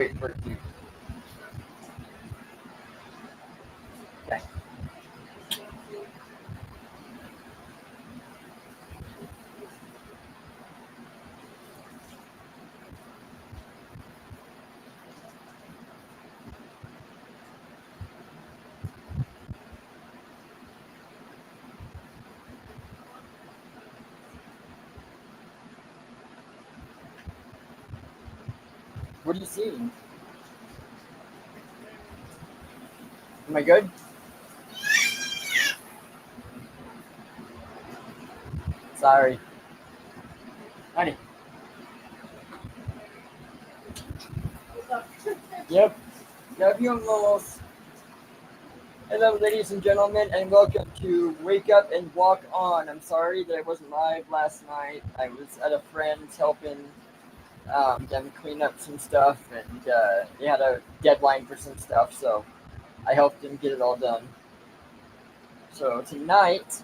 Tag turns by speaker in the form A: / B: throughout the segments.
A: Wait for it to. Okay. What are you seeing? Am I good? Sorry. Honey. Yep. Love you, Molos. Hello, ladies and gentlemen, and welcome to Wake Up and Walk On. I'm sorry that I wasn't live last night. I was at a friend's helping them clean up some stuff, and they had a deadline for some stuff, so I helped them get it all done. So tonight,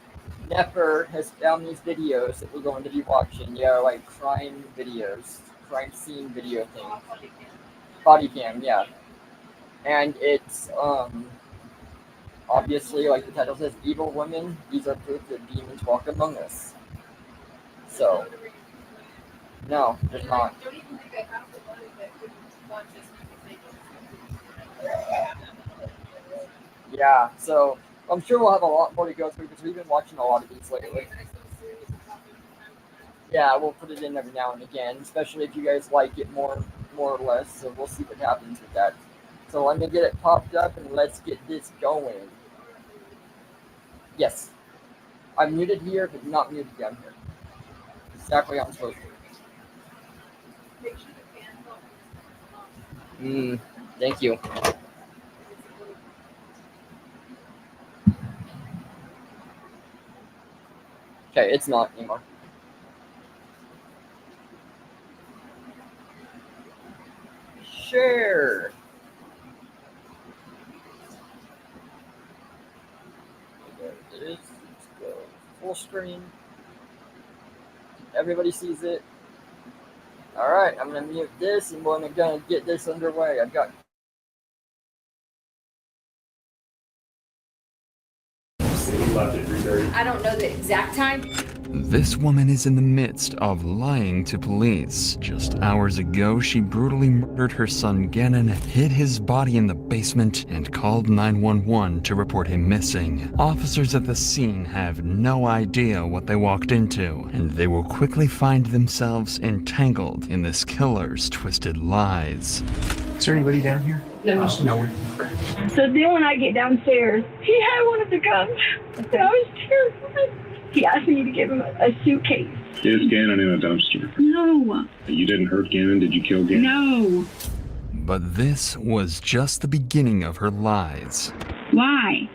A: Nepper has found these videos that we're going to be watching. They are like crime videos, crime scene video things. Body cam, yeah. And it's obviously, like the title says, evil women. These are proof that demons walk among us. So, no, there's not. Yeah, so I'm sure we'll have a lot more to go through because we've been watching a lot of these lately. Yeah, we'll put it in every now and again, especially if you guys like it more or less. So we'll see what happens with that. So let me get it popped up and let's get this going. Yes, I'm muted here, but not muted down here. Exactly how I'm supposed to. Thank you. Okay, it's not anymore. Share. There it is. Let's go full screen. Everybody sees it. All right, I'm gonna mute this, and we're gonna get this underway. I've got.
B: I don't know the exact time.
C: This woman is in the midst of lying to police. Just hours ago, she brutally murdered her son Gannon, hid his body in the basement, and called 911 to report him missing. Officers at the scene have no idea what they walked into, and they will quickly find themselves entangled in this killer's twisted lies.
D: Is there anybody down here?
B: No.
D: No.
E: So then when I get downstairs, he had one of the guns. And I was terrified. He asked me to give him a suitcase.
F: Is Gannon in a dumpster?
E: No.
F: You didn't hurt Gannon? Did you kill Gannon?
E: No.
C: But this was just the beginning of her lies.
E: Why?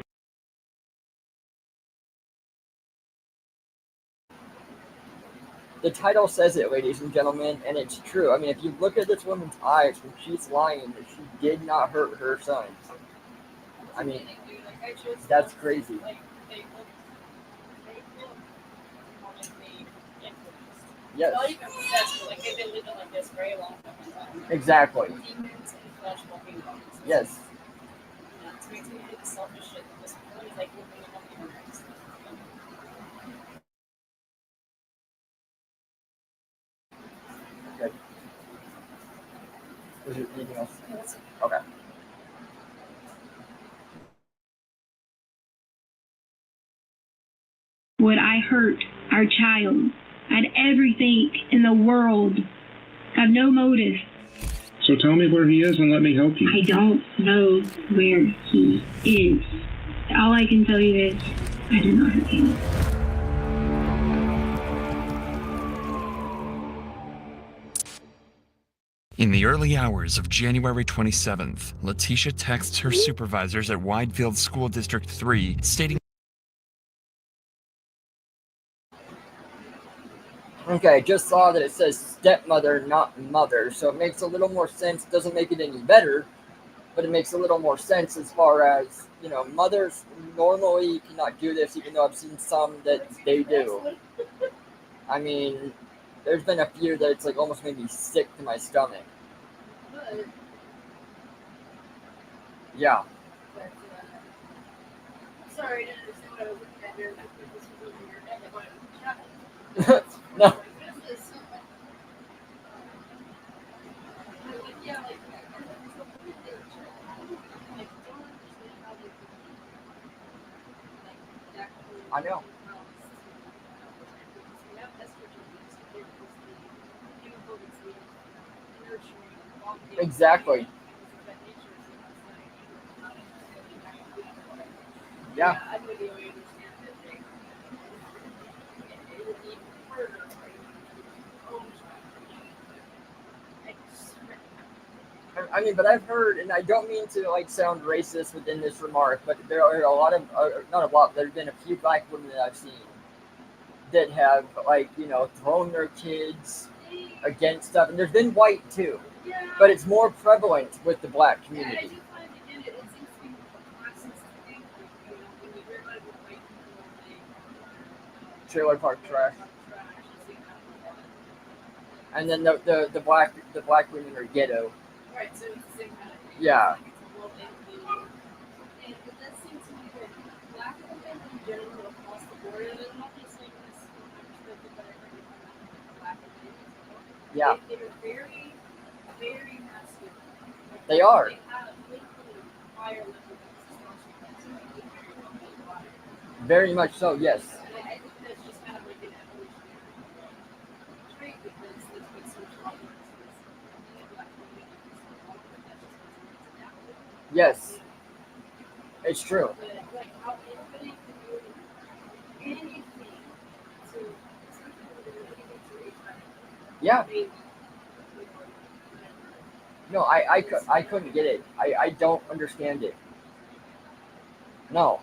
A: The title says it, ladies and gentlemen, and it's true. I mean, if you look at this woman's eyes when she's lying, that she did not hurt her son. I mean, that's crazy. Yes. Exactly. Yes. Okay. Is there anything else? Okay.
E: Would I hurt our child? I had everything in the world. I have no motive.
F: So tell me where he is and let me help you.
E: I don't know where he is. All I can tell you is I did not hurt him.
C: In the early hours of January 27th, Letitia texts her supervisors at Widefield School District 3 stating,
A: Okay, I just saw that it says stepmother, not mother, so it makes a little more sense. It doesn't make it any better, but it makes a little more sense as far as, you know, mothers normally cannot do this, even though I've seen some that they do. I mean, there's been a few that it's like almost made me sick to my stomach. Yeah.
B: Sorry, I didn't understand what I was looking at there. This was over your head. What?
A: No.
B: What is this? Yeah, like, so what did they try? Like, don't understand how they could, like, that cool.
A: I know.
B: We have estrogen that's there because the chemical that's nurturing all the
A: Exactly.
B: that nature. So it's like, not necessarily.
A: Yeah.
B: I really understand that they it would need further like own
A: I mean, but I've heard, and I don't mean to like sound racist within this remark, but there are a lot of, not a lot, there's been a few black women that I've seen that have like, thrown their kids against stuff, and there's been white too, but it's more prevalent with the black
B: I
A: community.
B: do find again it seems to be a classist thing. When you hear about it with white people,
A: Trailer park trash,
B: you see kind of
A: and then the black women are ghetto.
B: right. So it's the same kind of thing.
A: Yeah.
B: It's a little envy. And it does seem to me that black women in general across the board, and I'm not just saying this from my perspective, but I heard it from black women as well.
A: Yeah.
B: They're very, very masculine. Like,
A: They are.
B: They have literally higher level of testosterone. So they do very well in the body.
A: Very much so. Yes.
B: And I think that's just kind of like an evolutionary trait because that's what's so strong in the black community. So that's just what's adapted.
A: Yes. It's true.
B: But like how anybody can do anything to anything to a child.
A: Yeah.
B: Baby.
A: No, I couldn't get it. I don't understand it. No.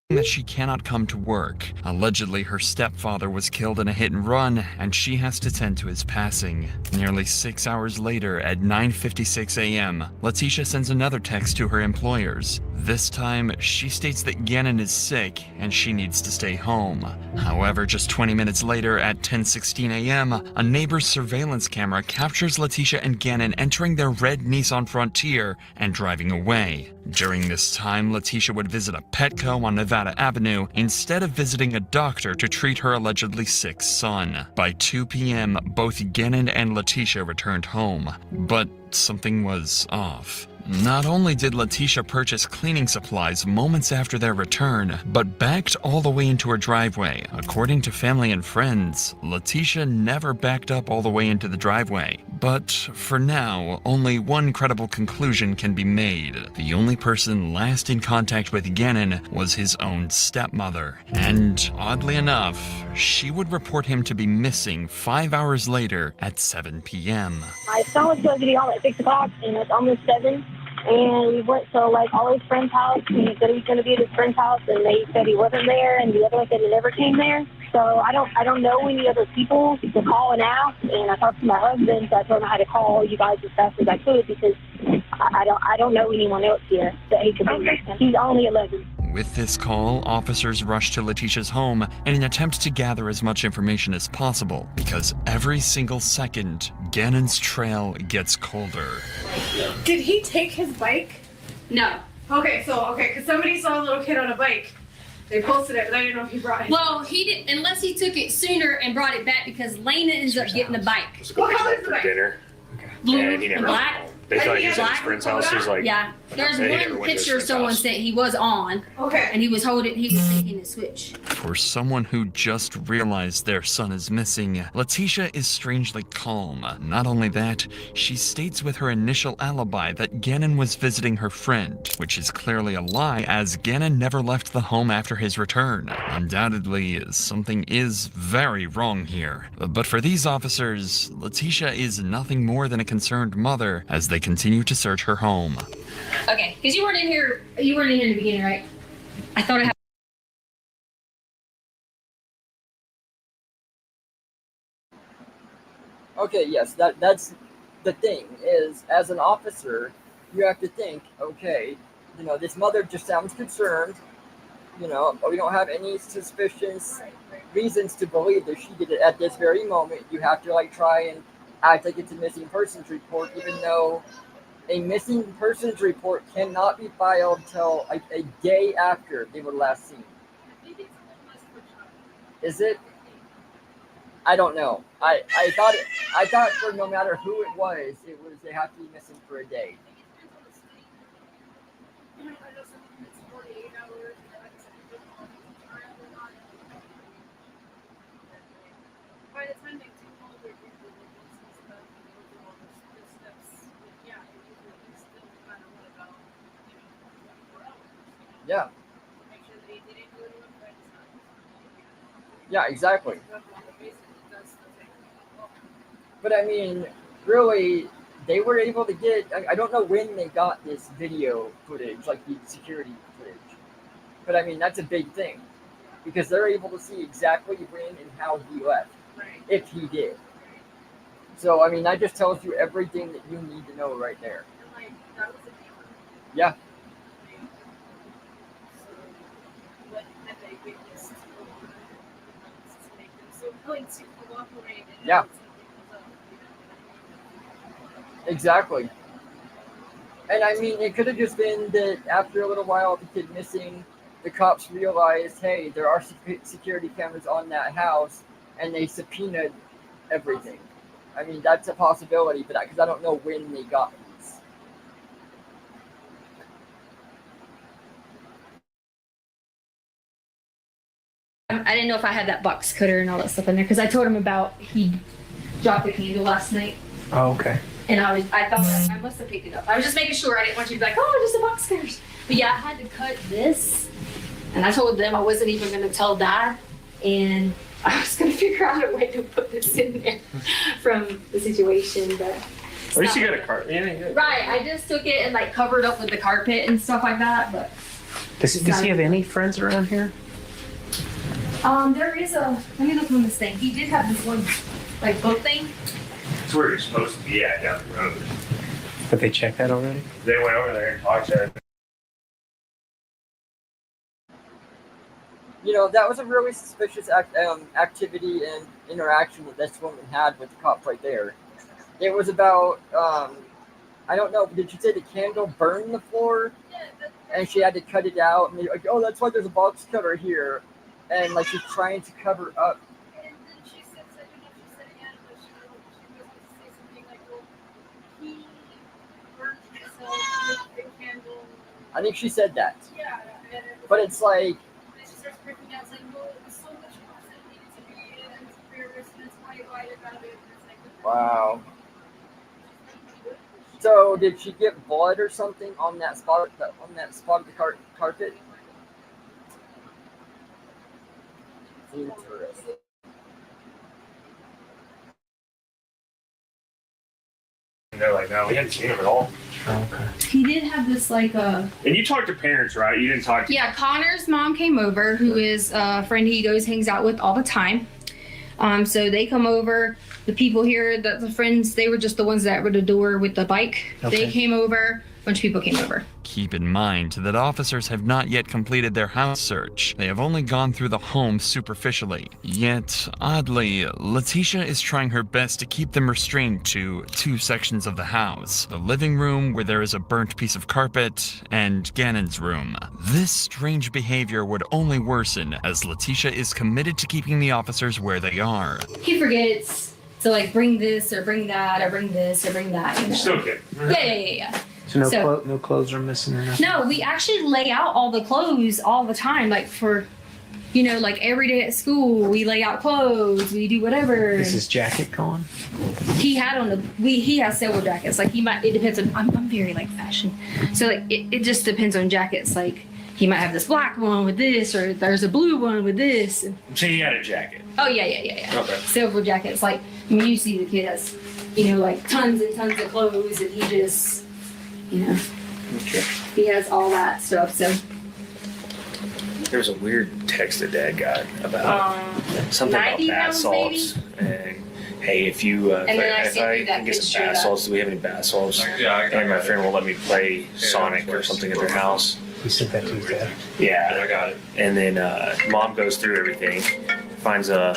C: That she cannot come to work. Allegedly, her stepfather was killed in a hit and run, and she has to tend to his passing. Nearly 6 hours later, at 9:56 a.m., Letitia sends another text to her employers. This time, she states that Gannon is sick and she needs to stay home. However, just 20 minutes later, at 10:16 a.m., a neighbor's surveillance camera captures Letitia and Gannon entering their red Nissan Frontier and driving away. During this time, Letitia would visit a Petco on Nevada Avenue instead of visiting a doctor to treat her allegedly sick son. By 2 p.m., both Gannon and Letitia returned home, but something was off. Not only did Letitia purchase cleaning supplies moments after their return, but backed all the way into her driveway. According to family and friends, Letitia never backed up all the way into the driveway. But for now, only one credible conclusion can be made. The only person last in contact with Gannon was his own stepmother. And oddly enough, she would report him to be missing 5 hours later at 7 p.m.
E: My son was supposed to be home at 6 o'clock, and it's almost 7. And we went to, all his friends' house. He said he was going to be at his friend's house, and they said he wasn't there, and the other one said he never came there. So I don't know any other people to call and ask. And I talked to my husband, so I told him I had to call you guys as fast as I could because I don't know anyone else here that he could be. He's only 11.
C: With this call, officers rushed to Letitia's home in an attempt to gather as much information as possible, because every single second, Gannon's trail gets colder.
D: Did he take his bike?
B: No.
D: Okay, because somebody saw a little kid on a bike. They posted it, but I didn't know if he brought it.
G: Well, he didn't, unless he took it sooner and brought it back because Lena ends up getting the bike.
D: What color is the
H: for
D: bike?
H: dinner.
G: Blue
H: And he
G: and
H: never.
G: black.
H: They thought he
D: he
H: was at his
G: black?
H: friend's house. He was like,
G: Yeah, there's
H: They never
G: one
H: went to his
G: picture
H: friend's
G: someone
H: house.
G: said he was on,
D: Okay.
G: and he was taking the switch.
C: For someone who just realized their son is missing, Letitia is strangely calm. Not only that, she states with her initial alibi that Gannon was visiting her friend, which is clearly a lie as Gannon never left the home after his return. Undoubtedly, something is very wrong here. But for these officers, Letitia is nothing more than a concerned mother as they continue to search her home.
G: Okay, because you weren't in here in the beginning, right? I thought I had.
A: Okay, yes, that's the thing is, as an officer, you have to think, okay, this mother just sounds concerned, but we don't have any suspicions, reasons to believe that she did it at this very moment. You have to try and act like it's a missing persons report, even though a missing persons report cannot be filed till like a day after they were last seen.
B: I think it's a little less per child.
A: Is it? I don't know. I thought for no matter who it was they have to be missing for a day.
B: I think it depends on the state. I know some of it's 48 hours, and like I said, it depends on the child or not. By the time they do all their due diligence and stuff, and go through all the steps, yeah, it usually is still no matter what about, 24 hours.
A: Yeah.
B: Make sure that they didn't go to a friend's house.
A: Yeah, exactly.
B: But on the basis, it does still take a while.
A: But I mean, really, they were able to get. I don't know when they got this video footage, like the security footage. But I mean, that's a big thing because they're able to see exactly when and how he left,
B: Right.
A: if he did. So I mean, that just tells you everything that you need to know right there.
B: And like, that was a neighbor.
A: Yeah.
B: So, what had they witnessed over the months to make them so willing to cooperate and
A: Yeah.
B: know that something was up,
A: Exactly. And I mean, it could have just been that after a little while, the kid missing, the cops realized, hey, there are security cameras on that house, and they subpoenaed everything. I mean, that's a possibility, but because I don't know when they got these.
G: I didn't know if I had that box cutter and all that stuff in there because I told him about he dropped the candle last night,
H: Oh, okay.
G: and I thought I must have picked it up. I was just making sure. I didn't want you to be like, oh, just a box cutters. But yeah, I had to cut this, and I told them I wasn't even going to tell Dad, and I was going to figure out a way to put this in there from the situation, but.
H: At least you got a cart. Yeah, yeah.
G: Right, I just took it and like covered up with the carpet and stuff like that, but.
H: Does he have any friends around here?
G: There is a, let me look on this thing. He did have this one, like, boat thing.
I: That's where you're supposed to be at down the road.
H: Have they checked that already?
I: They went over there and talked to her.
A: You know, that was a really suspicious activity and interaction that this woman had with the cop right there. It was about, I don't know, did you say the candle burned the floor?
B: Yeah,
A: And she had to cut it out, and they're like, oh, that's why there's a box cutter here. And like she's trying to cover up.
B: and then she said, I don't know if she said it again, but she was going to say something like, well, he burned himself with the candle.
A: I think she said that.
B: Yeah, and it was
A: But it's like,
B: and she starts freaking out, saying, well, it was so much worse than it needed to be, and it's embarrassed, and it's why you lied about it. And it's like,
A: wow. So did she get blood or something on that spot? On that spot of the carpet? Interesting.
I: And they're like, no, we hadn't seen him at all.
H: Oh, okay.
G: He did have this, like,
I: And you talked to parents, right? You didn't talk to.
G: yeah, Connor's mom came over, who is a friend he hangs out with all the time. So they come over. The people here, the friends, they were just the ones that were at the door with the bike.
H: Okay.
G: They came over. A bunch of people came over.
C: Keep in mind that officers have not yet completed their house search. They have only gone through the home superficially. Yet, oddly, Letitia is trying her best to keep them restrained to two sections of the house. The living room, where there is a burnt piece of carpet, and Gannon's room. This strange behavior would only worsen as Letitia is committed to keeping the officers where they are.
G: He forgets to, like, bring this or bring that or bring this or bring that. You know?
I: Still good.
G: Yeah.
H: So no,
G: So-
H: no clothes are missing or nothing?
G: No, we actually lay out all the clothes all the time. Like for, you know, like every day at school, we lay out clothes. We do whatever.
H: Is his jacket gone?
G: He had on he has several jackets. Like he might. It depends on. I'm very like fashion, so like it just depends on jackets. Like he might have this black one with this, or there's a blue one with this.
I: So he had a jacket.
G: Oh yeah.
I: Okay.
G: Several jackets. Like when you see the kid has, you know, like tons and tons of clothes, and he just, you know.
H: Okay.
G: He has all that stuff, so.
I: There was a weird text that Dad got about something about
G: 90
I: bath
G: pounds,
I: salts. And hey, if you
G: And then I
I: if
G: sent
I: I
G: you that
I: can get some
G: picture
I: bath
G: that-
I: salts, do we have any bath salts?
J: Yeah,
I: And my friend will let me play Sonic or something at their house.
H: He sent that to his dad.
I: Yeah,
J: I got it.
I: and then Mom goes through everything, finds a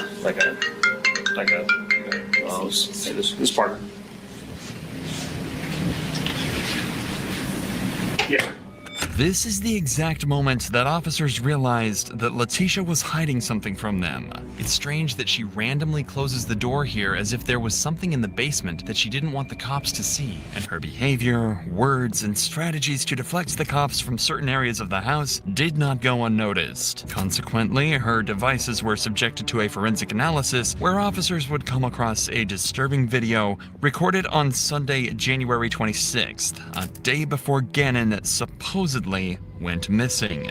I: close to this partner. Yeah.
C: This is the exact moment that officers realized that Letitia was hiding something from them. It's strange that she randomly closes the door here as if there was something in the basement that she didn't want the cops to see, and her behavior, words, and strategies to deflect the cops from certain areas of the house did not go unnoticed. Consequently, her devices were subjected to a forensic analysis where officers would come across a disturbing video recorded on Sunday, January 26th, a day before Gannon supposedly went missing.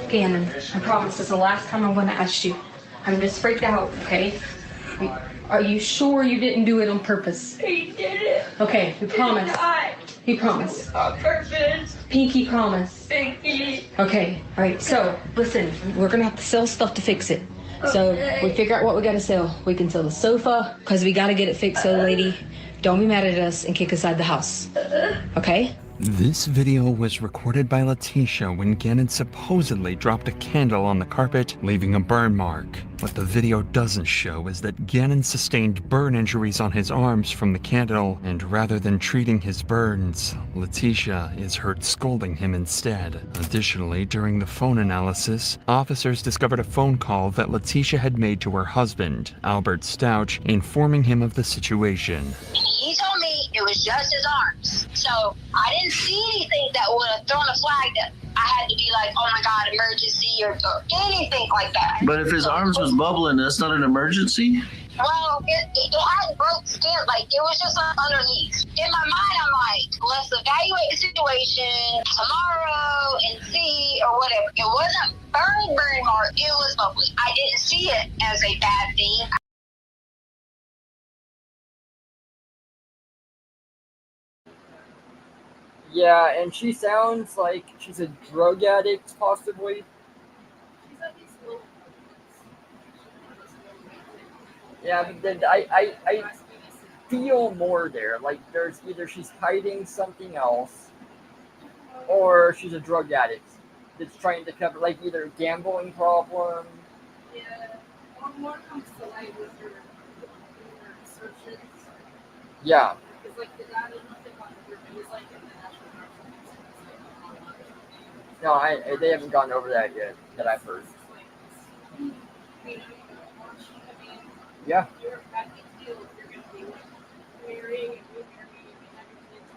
G: Gannon, I promise this is the last time I'm going to ask you. I'm just freaked out, okay? Are you sure you didn't do it on purpose?
E: He did it.
G: Okay, we promise. He promised.
E: On purpose.
G: Pinky promise.
E: Pinky.
G: Okay, all right. So listen, we're gonna have to sell stuff to fix it. So we figure out what we gotta sell. We can sell the sofa because we gotta get it fixed. So, lady, don't be mad at us and kick us out of the house. Okay?
C: This video was recorded by Letitia when Gannon supposedly dropped a candle on the carpet, leaving a burn mark. What the video doesn't show is that Gannon sustained burn injuries on his arms from the candle, and rather than treating his burns, Letitia is heard scolding him instead. Additionally, during the phone analysis, officers discovered a phone call that Letitia had made to her husband, Albert Stouch, informing him of the situation.
E: He told me it was just his arms. So I didn't see anything that would have thrown a flag that I had to be like, oh my God, emergency or anything like that.
J: But if his arms was bubbling, that's not an emergency?
E: Well, it had broke skin, like it was just underneath. In my mind, I'm like, let's evaluate the situation tomorrow and see or whatever. It wasn't burn mark, it was bubbly. I didn't see it as a bad thing.
A: Yeah, and she sounds like she's a drug addict, possibly.
B: She's at least low.
A: Yeah, but then I feel more there. Like there's either she's hiding something else, or she's a drug addict that's trying to cover, like either a gambling problem.
B: Yeah, more comes to light with her assertions.
A: Yeah.
B: Because like the dad is nothing on the group, it was like in the national park.
A: No, they haven't gone over that yet, that I've heard. Yeah.
B: You're back in field, you're going to be like marrying and remarrying and having kids.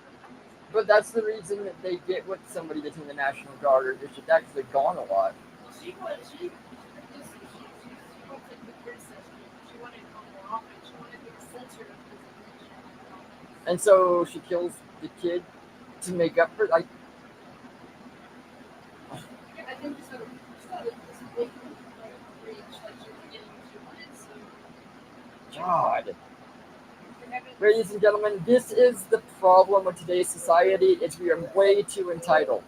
A: But that's the reason that they get with somebody that's in the National Guard, or she's actually gone a lot.
B: Well, she wanted the princess. She wanted to go more often. She wanted to be censored of his.
A: And so she kills the kid to make up for, like,
B: I think this was this big reach, like she was getting what she wanted. So
A: God. Ladies and gentlemen, this is the problem with today's society, is we are way too entitled.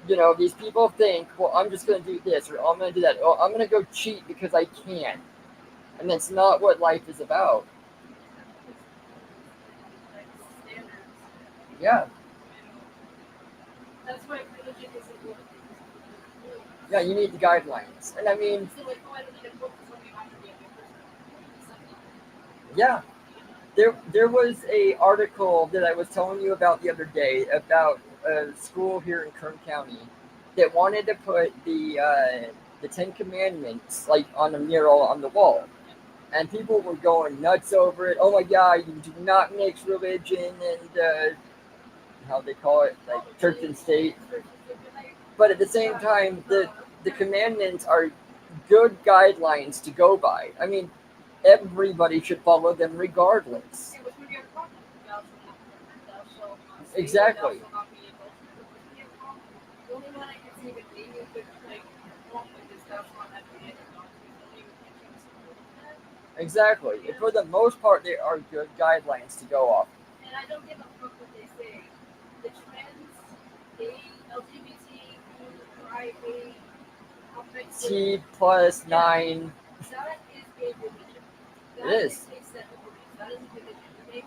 A: You know, these people think, well, I'm just going to do this, or I'm going to do that, or I'm going to go cheat because I can. And that's not what life is about. Yeah.
B: that's why religion is important.
A: Yeah, you need the guidelines. And I mean,
B: So like, oh, I don't need a book to tell me how to be a good person.
A: yeah. There was a article that I was telling you about the other day about a school here in Kern County that wanted to put the Ten Commandments like on a mural on the wall, and people were going nuts over it. Oh my God, you do not mix religion and how they call it, like church and state. But at the same time, the commandments are good guidelines to go by. I mean, everybody should follow them regardless. Exactly. Exactly. And for the most part, they are good guidelines to go off.
B: And I don't give a fuck what they say. The trans, gay, LGBTQIA,
A: T plus 9.
B: that is gay religion.
A: It is.
B: That is a religion. They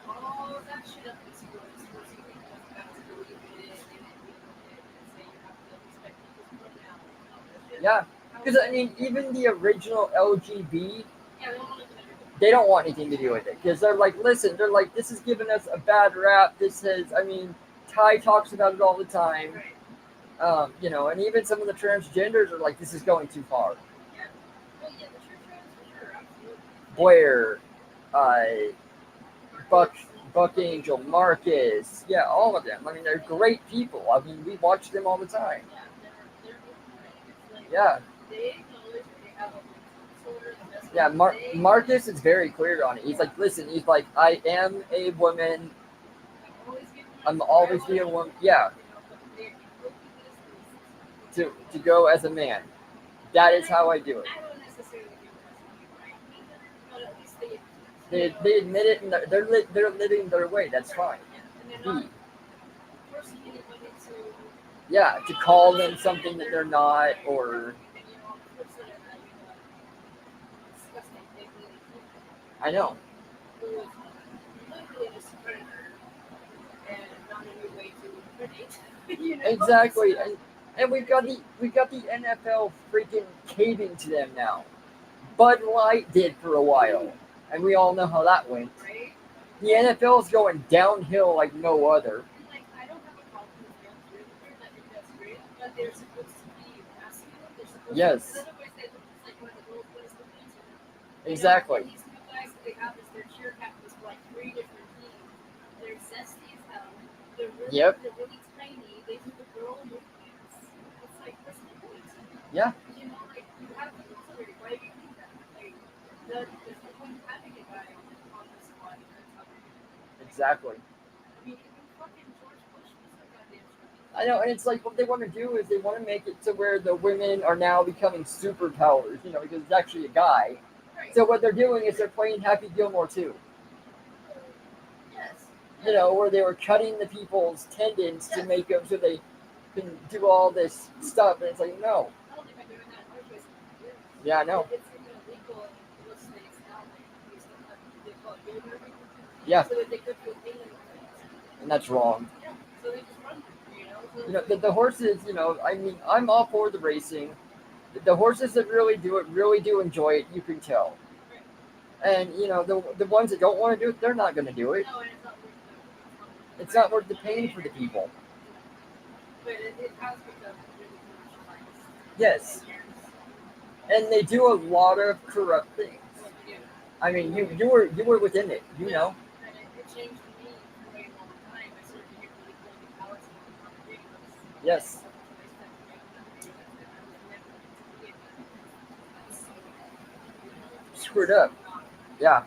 B: put all that shit up in schools for you to have to believe in it and say you have to respect people's pronouns.
A: Yeah. Because, I mean, even the original LGB,
B: Yeah, they don't look at
A: they don't want anything to do with it because they're like, listen, they're like, this is giving us a bad rap. This is, I mean, Ty talks about it all the time. You know, and even some of the transgenders are like, this is going too far. Blair, uh, Buck Angel, Marcus, yeah, all of them. I mean, they're great people. I mean, we watch them all the time. Yeah. Yeah, Marcus is very clear on it. He's like, listen, he's like, I am a woman. I'm always be a woman. Yeah. To go as a man. That is how I do it. They admit it, and they're living their way. That's fine. Yeah, to call them something that they're not, or I know. Exactly, and we've got the NFL freaking caving to them now. Bud Light did for a while, and we all know how that went. The NFL is going downhill like no other. Yes. Exactly. Yep. Yeah. Exactly. I know, and it's like what they want to do is they want to make it to where the women are now becoming superpowers, you know, because it's actually a guy. So what they're doing is they're playing Happy Gilmore too. You know, where they were cutting the people's tendons to make them so they can do all this stuff, and it's like, no. Yeah, I know. Yeah. And that's wrong. You know, the horses, you know, I mean, I'm all for the racing. The horses that really do enjoy it, you can tell. And, you know, the ones that don't want to do it, they're not going to do it. It's not worth the pain for the people. Yes. And they do a lot of corrupt things. I mean, you were within it, you know. Yes. Screwed up. Yeah.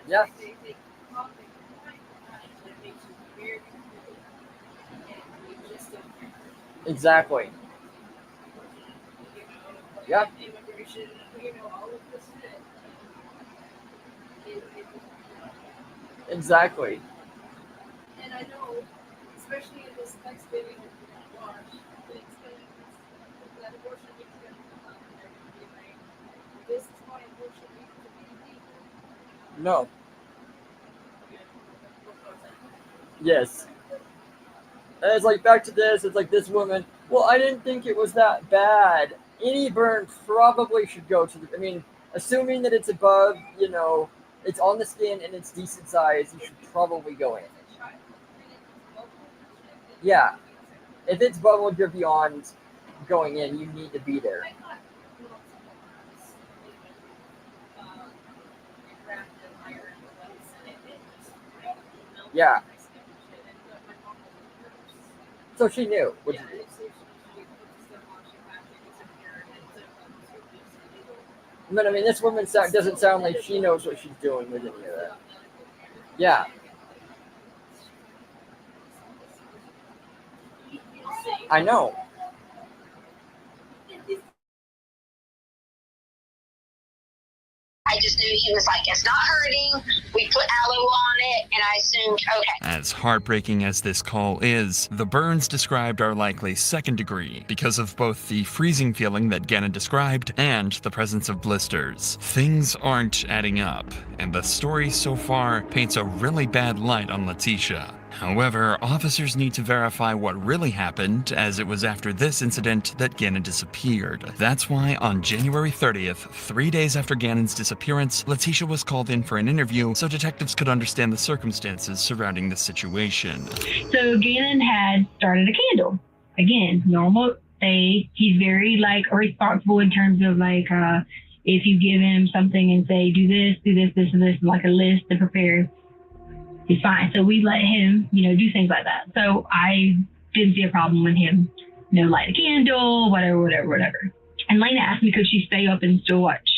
A: Yeah. Exactly. Yeah. Exactly. And I know, especially in this next video we're gonna watch, that abortion needs to come out and everything, like, this is why abortion needs to be legal. No. Yes. And it's like back to this, it's like this woman, well, I didn't think it was that bad. Any burn probably should go to the, I mean, assuming that it's above, you know, it's on the skin and it's decent size, you should probably go in. Yeah. If it's bubbled, you're beyond going in. You need to be there. Yeah. So she knew what to do. But I mean, this woman doesn't sound like she knows what she's doing with any of that. Yeah. I know.
E: I just knew he was like, it's not hurting. We put aloe on it, and I assumed, okay.
C: As heartbreaking as this call is, the burns described are likely second degree because of both the freezing feeling that Gannon described and the presence of blisters. Things aren't adding up, and the story so far paints a really bad light on Letitia. However, officers need to verify what really happened, as it was after this incident that Gannon disappeared. That's why on January 30th, 3 days after Gannon's disappearance, Letitia was called in for an interview so detectives could understand the circumstances surrounding the situation.
E: So Gannon had started a candle. Again, normal. He's very responsible in terms of if you give him something and say do this, and like a list to prepare, he's fine. So we let him, do things like that. So I didn't see a problem with him, light a candle, whatever. And Lena asked me could she stay up and still watch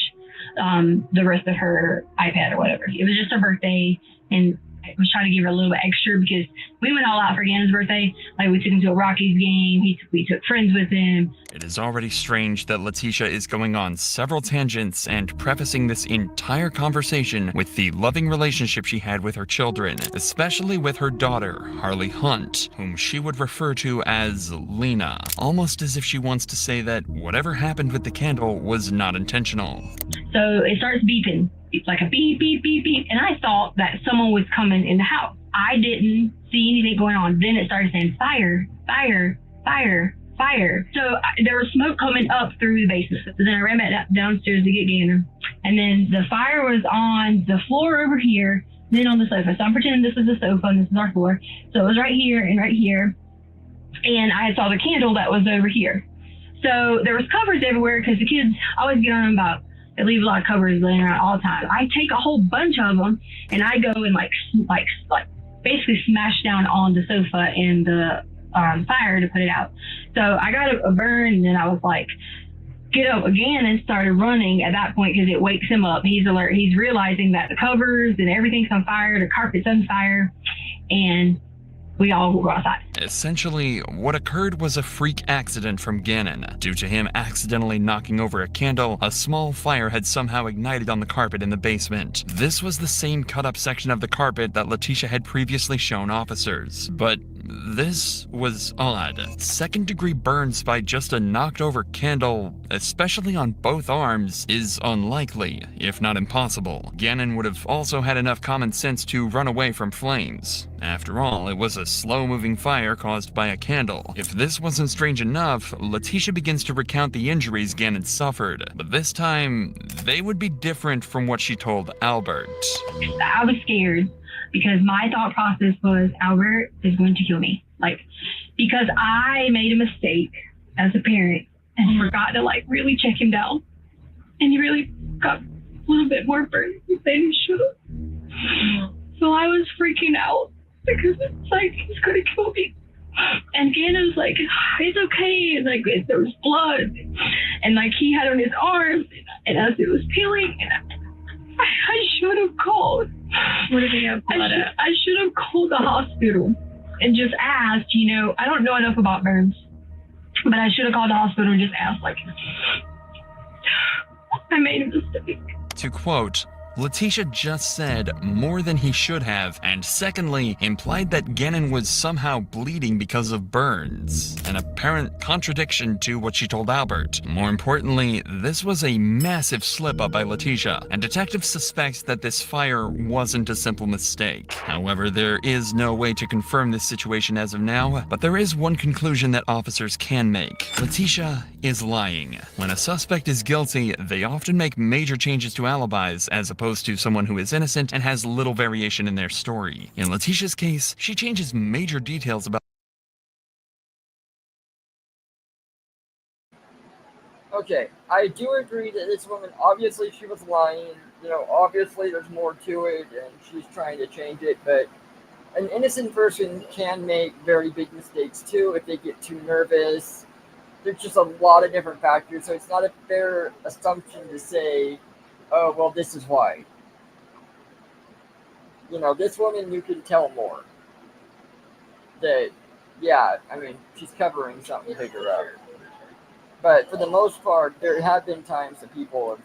E: the rest of her iPad or whatever. It was just her birthday, and I was trying to give her a little bit extra because we went all out for Gannon's birthday. Like, we took him to a Rockies game. We took friends with him.
C: It is already strange that Letitia is going on several tangents and prefacing this entire conversation with the loving relationship she had with her children, especially with her daughter, Harley Hunt, whom she would refer to as Lena, almost as if she wants to say that whatever happened with the candle was not intentional.
E: So it starts beeping. It's like a beep, beep, beep, beep. And I thought that someone was coming in the house. I didn't see anything going on. Then it started saying fire, fire, fire, fire. So there was smoke coming up through the basement. So then I ran back downstairs to get Gannon. And then the fire was on the floor over here, then on the sofa. So I'm pretending this is the sofa and this is our floor. So it was right here and right here. And I saw the candle that was over here. So there was covers everywhere because the kids always get on them about, they leave a lot of covers laying around all the time. I take a whole bunch of them and I go and like basically smash down on the sofa and the fire to put it out. So I got a burn, and then I was like, get up again, and started running at that point because it wakes him up. He's alert. He's realizing that the covers and everything's on fire, the carpet's on fire, and we all go outside.
C: Essentially, what occurred was a freak accident from Gannon. Due to him accidentally knocking over a candle, a small fire had somehow ignited on the carpet in the basement. This was the same cut-up section of the carpet that Letitia had previously shown officers. But this was odd. Second-degree burns by just a knocked-over candle, especially on both arms, is unlikely, if not impossible. Gannon would have also had enough common sense to run away from flames. After all, it was a slow-moving fire caused by a candle. If this wasn't strange enough, Letitia begins to recount the injuries Gannon suffered, but this time, they would be different from what she told Albert.
E: I was scared because my thought process was Albert is going to kill me. Because I made a mistake as a parent and forgot to really check him down. And he really got a little bit more burnt than he should have. So I was freaking out because it's like, he's going to kill me. And Gannon was like, it's okay. There was blood. And he had on his arms, and as it was peeling, and I should have called.
D: What did he have blood at?
E: I should have called the hospital and just asked, I don't know enough about burns, but I should have called the hospital and just asked, I made a mistake.
C: To quote, Letitia just said more than he should have, and secondly, implied that Gannon was somehow bleeding because of burns, an apparent contradiction to what she told Albert. More importantly, this was a massive slip-up by Letitia, and detectives suspect that this fire wasn't a simple mistake. However, there is no way to confirm this situation as of now, but there is one conclusion that officers can make. Letitia is lying. When a suspect is guilty, they often make major changes to alibis as opposed to someone who is innocent and has little variation in their story. In Letitia's case, she changes major details about.
A: Okay, I do agree that this woman, obviously she was lying, obviously there's more to it and she's trying to change it, but an innocent person can make very big mistakes too if they get too nervous. There's just a lot of different factors, so it's not a fair assumption to say, oh, well, this is why. This woman, you can tell more. That, yeah, she's covering something bigger up. But for the most part, there have been times that people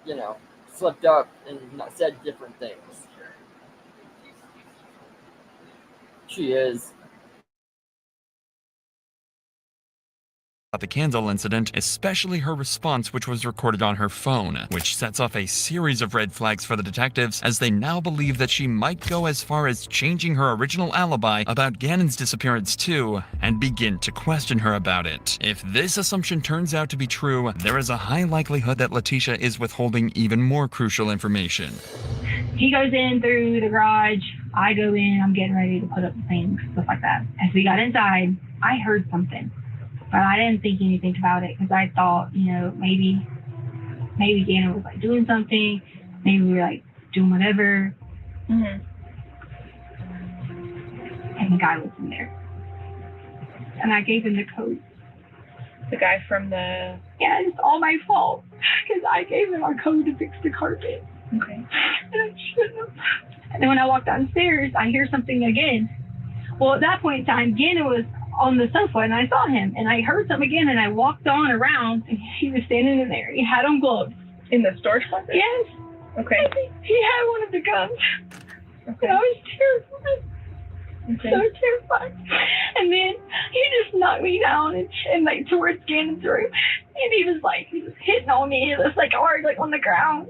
A: have, slipped up and said different things. She is.
C: about the candle incident, especially her response, which was recorded on her phone, which sets off a series of red flags for the detectives as they now believe that she might go as far as changing her original alibi about Gannon's disappearance too, and begin to question her about it. If this assumption turns out to be true, there is a high likelihood that Letitia is withholding even more crucial information.
E: He goes in through the garage. I go in. I'm getting ready to put up the things, stuff like that. As we got inside, I heard something, but I didn't think anything about it because I thought, maybe Gannon was like doing something. Maybe we were like doing whatever. Mm-hmm. And the guy was in there, and I gave him the code.
K: The guy from the...
E: Yeah, it's all my fault because I gave him our code to fix the carpet.
K: Okay.
E: And I shouldn't have. And then when I walked downstairs, I hear something again. Well, at that point in time, Gannon was on the sofa, and I saw him, and I heard something again, and I walked on around, and he was standing in there. He had on gloves.
K: In the storage closet?
E: Yes.
K: Okay.
E: He had one of the guns.
K: Okay.
E: And I was terrified.
K: Okay.
E: So terrified. And then he just knocked me down and like towards Gannon's room, and he was hitting on me. It was like hard, like on the ground.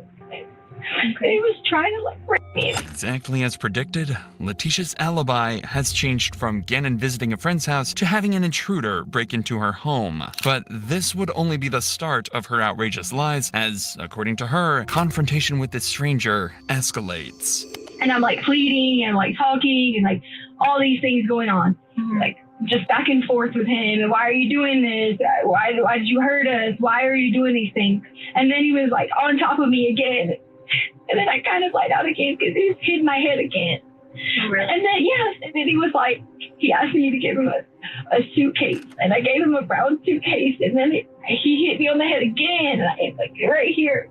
E: Okay. He was trying to rape me.
C: Exactly as predicted, Letitia's alibi has changed from Gannon visiting a friend's house to having an intruder break into her home. But this would only be the start of her outrageous lies as, according to her, confrontation with this stranger escalates.
E: And I'm pleading and talking and all these things going on. Mm-hmm. Just back and forth with him. And why are you doing this? Why did you hurt us? Why are you doing these things? And then he was on top of me again. And then I kind of lied out again because he hit my head again. Really? And then, and then he was he asked me to give him a suitcase. And I gave him a brown suitcase. And then he hit me on the head again. And I right here.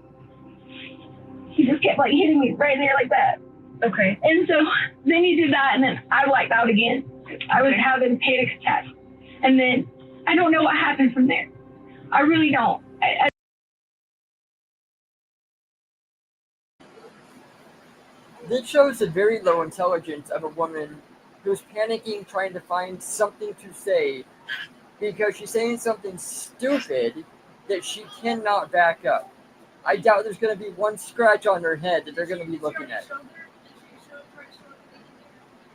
E: He just kept hitting me right there like that.
K: Okay.
E: And so then he did that. And then I wiped out again. I was having panic attacks. And then I don't know what happened from there. I really don't.
A: This shows the very low intelligence of a woman who's panicking trying to find something to say because she's saying something stupid that she cannot back up. I doubt there's going to be one scratch on her head that they're going to be looking at.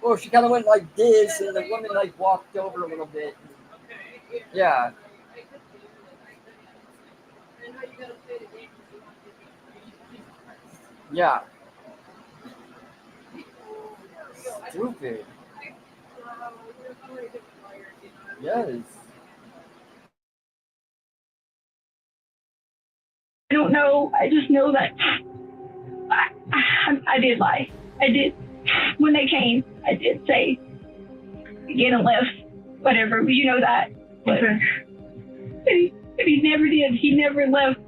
A: Well, she kind of went like this, and the woman walked over a little bit. Yeah. Yeah. Stupid. Yes.
E: I don't know. I just know that I did lie. I did. When they came, I did say, Gannon left, whatever. You know that. But he never did. He never left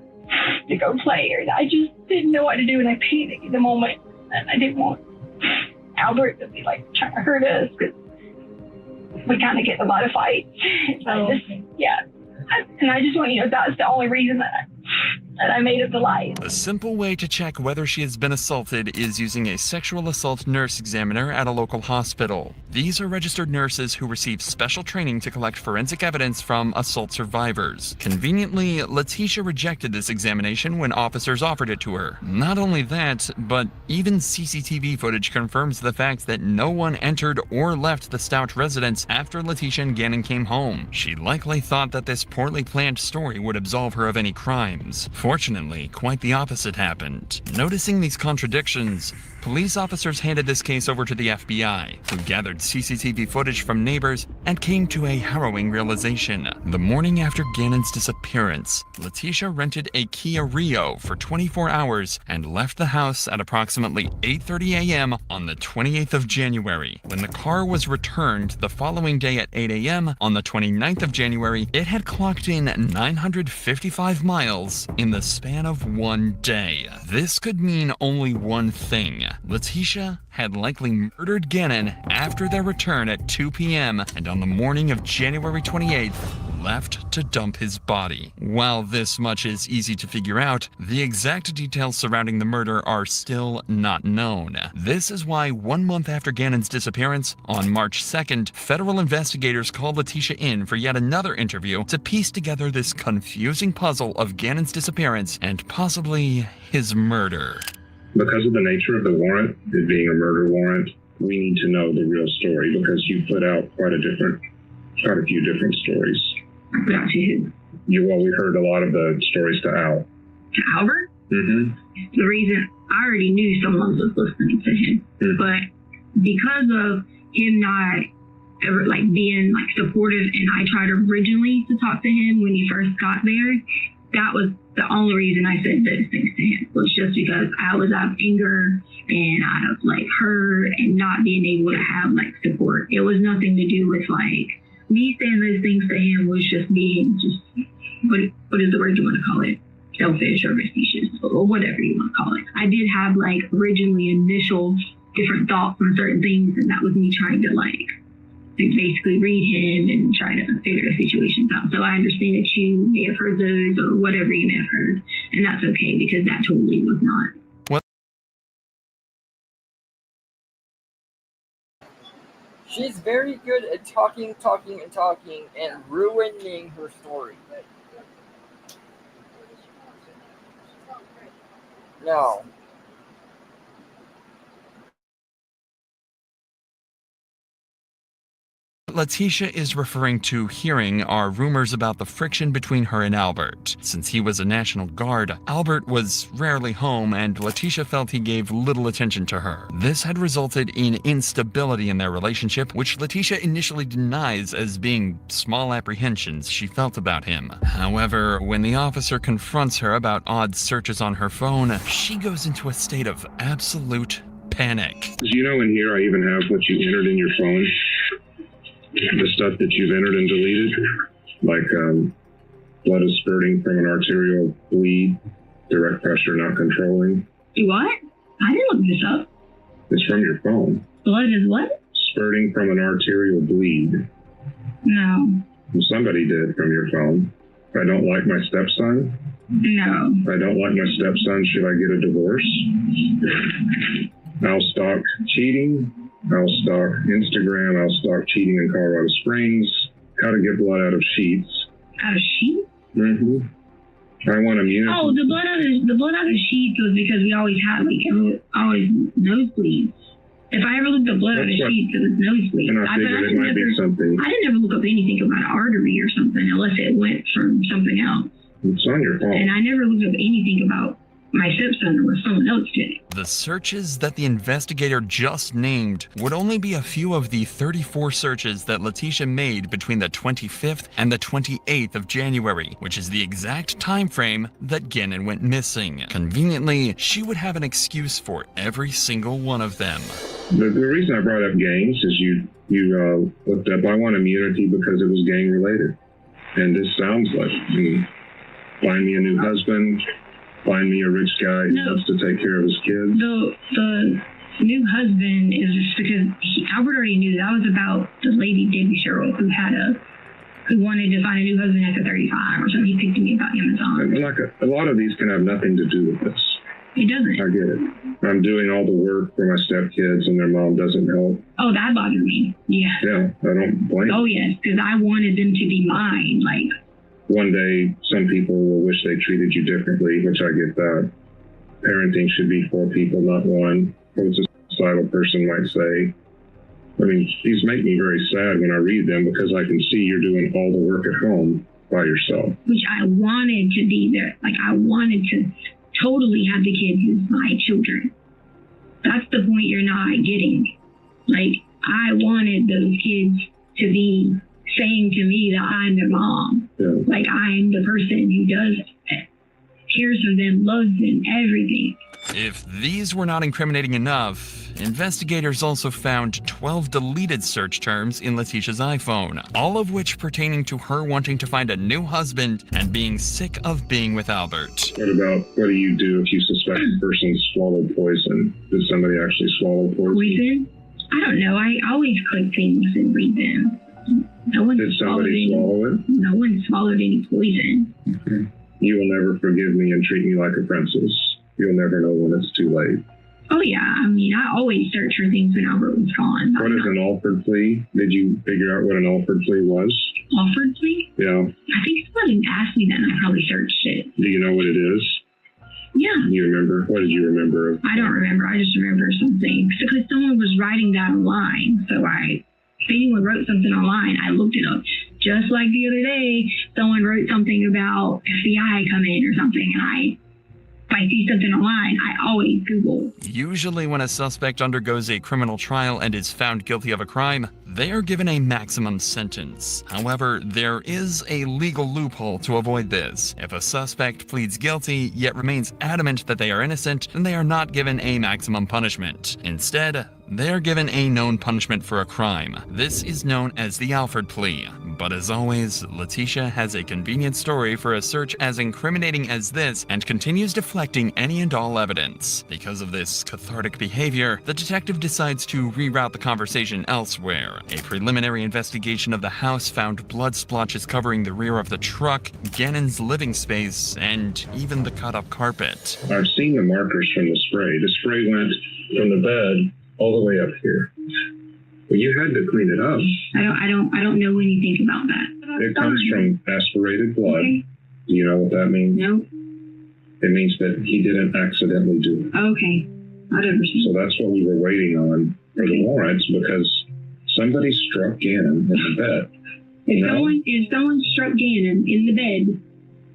E: to go play. Or I just didn't know what to do, and I panicked in the moment. And I didn't want Albert to be trying to hurt us because we kind of get a lot of fights. Yeah. And I just want you to know that's the only reason that I made up the lie.
C: A simple way to check whether she has been assaulted is using a sexual assault nurse examiner at a local hospital. These are registered nurses who receive special training to collect forensic evidence from assault survivors. Conveniently, Letitia rejected this examination when officers offered it to her. Not only that, but even CCTV footage confirms the fact that no one entered or left the Stout residence after Letitia and Gannon came home. She likely thought that this poorly planned story would absolve her of any crimes. Fortunately, quite the opposite happened. Noticing these contradictions, police officers handed this case over to the FBI, who gathered CCTV footage from neighbors and came to a harrowing realization. The morning after Gannon's disappearance, Letitia rented a Kia Rio for 24 hours and left the house at approximately 8:30 a.m. on the 28th of January. When the car was returned the following day at 8 a.m. on the 29th of January, it had clocked in 955 miles in the span of one day. This could mean only one thing. Letitia had likely murdered Gannon after their return at 2 p.m. and on the morning of January 28th, left to dump his body. While this much is easy to figure out, the exact details surrounding the murder are still not known. This is why 1 month after Gannon's disappearance, on March 2nd, federal investigators called Letitia in for yet another interview to piece together this confusing puzzle of Gannon's disappearance and possibly his murder.
F: Because of the nature of the warrant, it being a murder warrant, we need to know the real story because you put out quite a few different stories.
K: About who?
F: We heard a lot of the stories to Al.
K: To Albert?
F: Mm-hmm.
K: The reason I already knew someone was listening to him, but because of him not ever being supportive, and I tried originally to talk to him when he first got there, that was the only reason I said those things to him, was just because I was out of anger and out of hurt and not being able to have support. It was nothing to do with me saying those things to him was just being what is the word you want to call it? Selfish or vicious or whatever you want to call it. I did have originally initial different thoughts on certain things, and that was me trying to basically read him and try to figure the situations out. So I understand that you may have heard those or whatever you may have heard, and that's okay because that totally was not.
A: She's very good at talking, and ruining her story. No.
C: Letitia is referring to hearing are rumors about the friction between her and Albert. Since he was a National Guard, Albert was rarely home and Letitia felt he gave little attention to her. This had resulted in instability in their relationship, which Letitia initially denies as being small apprehensions she felt about him. However, when the officer confronts her about odd searches on her phone, she goes into a state of absolute panic.
F: In here I even have what you entered in your phone. The stuff that you've entered and deleted, blood is spurting from an arterial bleed, direct pressure not controlling.
K: What? I didn't look this up.
F: It's from your phone.
K: Blood is what?
F: Spurting from an arterial bleed.
K: No.
F: Somebody did from your phone. I don't like my stepson.
K: No.
F: I don't like my stepson. Should I get a divorce? I'll stalk cheating. I'll stalk Instagram. I'll stalk cheating in Colorado Springs. How to get blood out of sheets.
K: Out of sheets?
F: Mm-hmm. I want immunity.
K: Oh, the blood out of sheets was because we always had always nosebleeds. If I ever looked up blood out of sheets, it was nosebleeds.
F: And I figured it might be something.
K: I didn't ever look up anything about an artery or something unless it went from something else.
F: It's on your phone.
K: And I never looked up anything about my stepson unless someone else did.
C: The searches that the investigator just named would only be a few of the 34 searches that Letitia made between the 25th and the 28th of January, which is the exact time frame that Gannon went missing. Conveniently, she would have an excuse for every single one of them.
F: The reason I brought up gangs is you looked up, I want immunity because it was gang related. And this sounds like me. Find me a new husband. Find me a rich guy who wants to take care of his kids.
K: The new husband is just because Albert already knew that was about the lady Debbie Sherrill who wanted to find a new husband after 35 or something. He picked me about Amazon.
F: A lot of these can have nothing to do with this.
K: It doesn't.
F: I get it. I'm doing all the work for my stepkids and their mom doesn't help.
K: Oh, that bothered me. Yeah.
F: Yeah, I don't blame.
K: Oh yes, because I wanted them to be mine.
F: One day, some people will wish they treated you differently, which I get that. Parenting should be for people, not one. What a societal person might say. I mean, these make me very sad when I read them because I can see you're doing all the work at home by yourself.
K: Which I wanted to be there. I wanted to totally have the kids as my children. That's the point you're not getting. I wanted those kids to be saying to me that I'm their mom. Yeah. I'm the person who does it, cares for them, loves them, everything.
C: If these were not incriminating enough, investigators also found 12 deleted search terms in Letitia's iPhone, all of which pertaining to her wanting to find a new husband and being sick of being with Albert.
F: What do you do if you suspect a person swallowed poison? Did somebody actually swallow poison?
K: Poison? I don't know. I always click things and read them. No one
F: Did
K: swallowed
F: somebody
K: any.
F: swallow it?
K: No one swallowed any poison.
F: Okay. You will never forgive me and treat me like a princess. You'll never know when it's too late.
K: Oh yeah, I mean, I always search for things when Albert was gone.
F: What is an offered plea? Did you figure out what an offered plea was?
K: Offered plea?
F: Yeah.
K: I think somebody asked me that, and I probably searched it.
F: Do you know what it is?
K: Yeah.
F: Do you remember? What did you remember?
K: I don't remember. I just remember something because someone was writing that online. So if anyone wrote something online, I looked it up. Just like the other day, someone wrote something about FBI coming or something, and if I see something online, I always Google.
C: Usually when a suspect undergoes a criminal trial and is found guilty of a crime, they are given a maximum sentence. However, there is a legal loophole to avoid this. If a suspect pleads guilty yet remains adamant that they are innocent, then they are not given a maximum punishment. Instead, they are given a known punishment for a crime. This is known as the Alford plea. But as always, Letitia has a convenient story for a search as incriminating as this and continues deflecting any and all evidence. Because of this cathartic behavior, the detective decides to reroute the conversation elsewhere. A preliminary investigation of the house found blood splotches covering the rear of the truck, Gannon's living space, and even the cut-up carpet.
F: I've seen the markers from the spray. The spray went from the bed all the way up here. Well, you had to clean it up.
K: I don't know anything about that.
F: It comes from aspirated blood.
K: Okay.
F: Do you know what that means?
K: No.
F: It means that he didn't accidentally do it.
K: Okay. Whatever.
F: So that's what we were waiting on for the warrants because somebody struck Gannon in the bed.
K: If someone struck Gannon in the bed,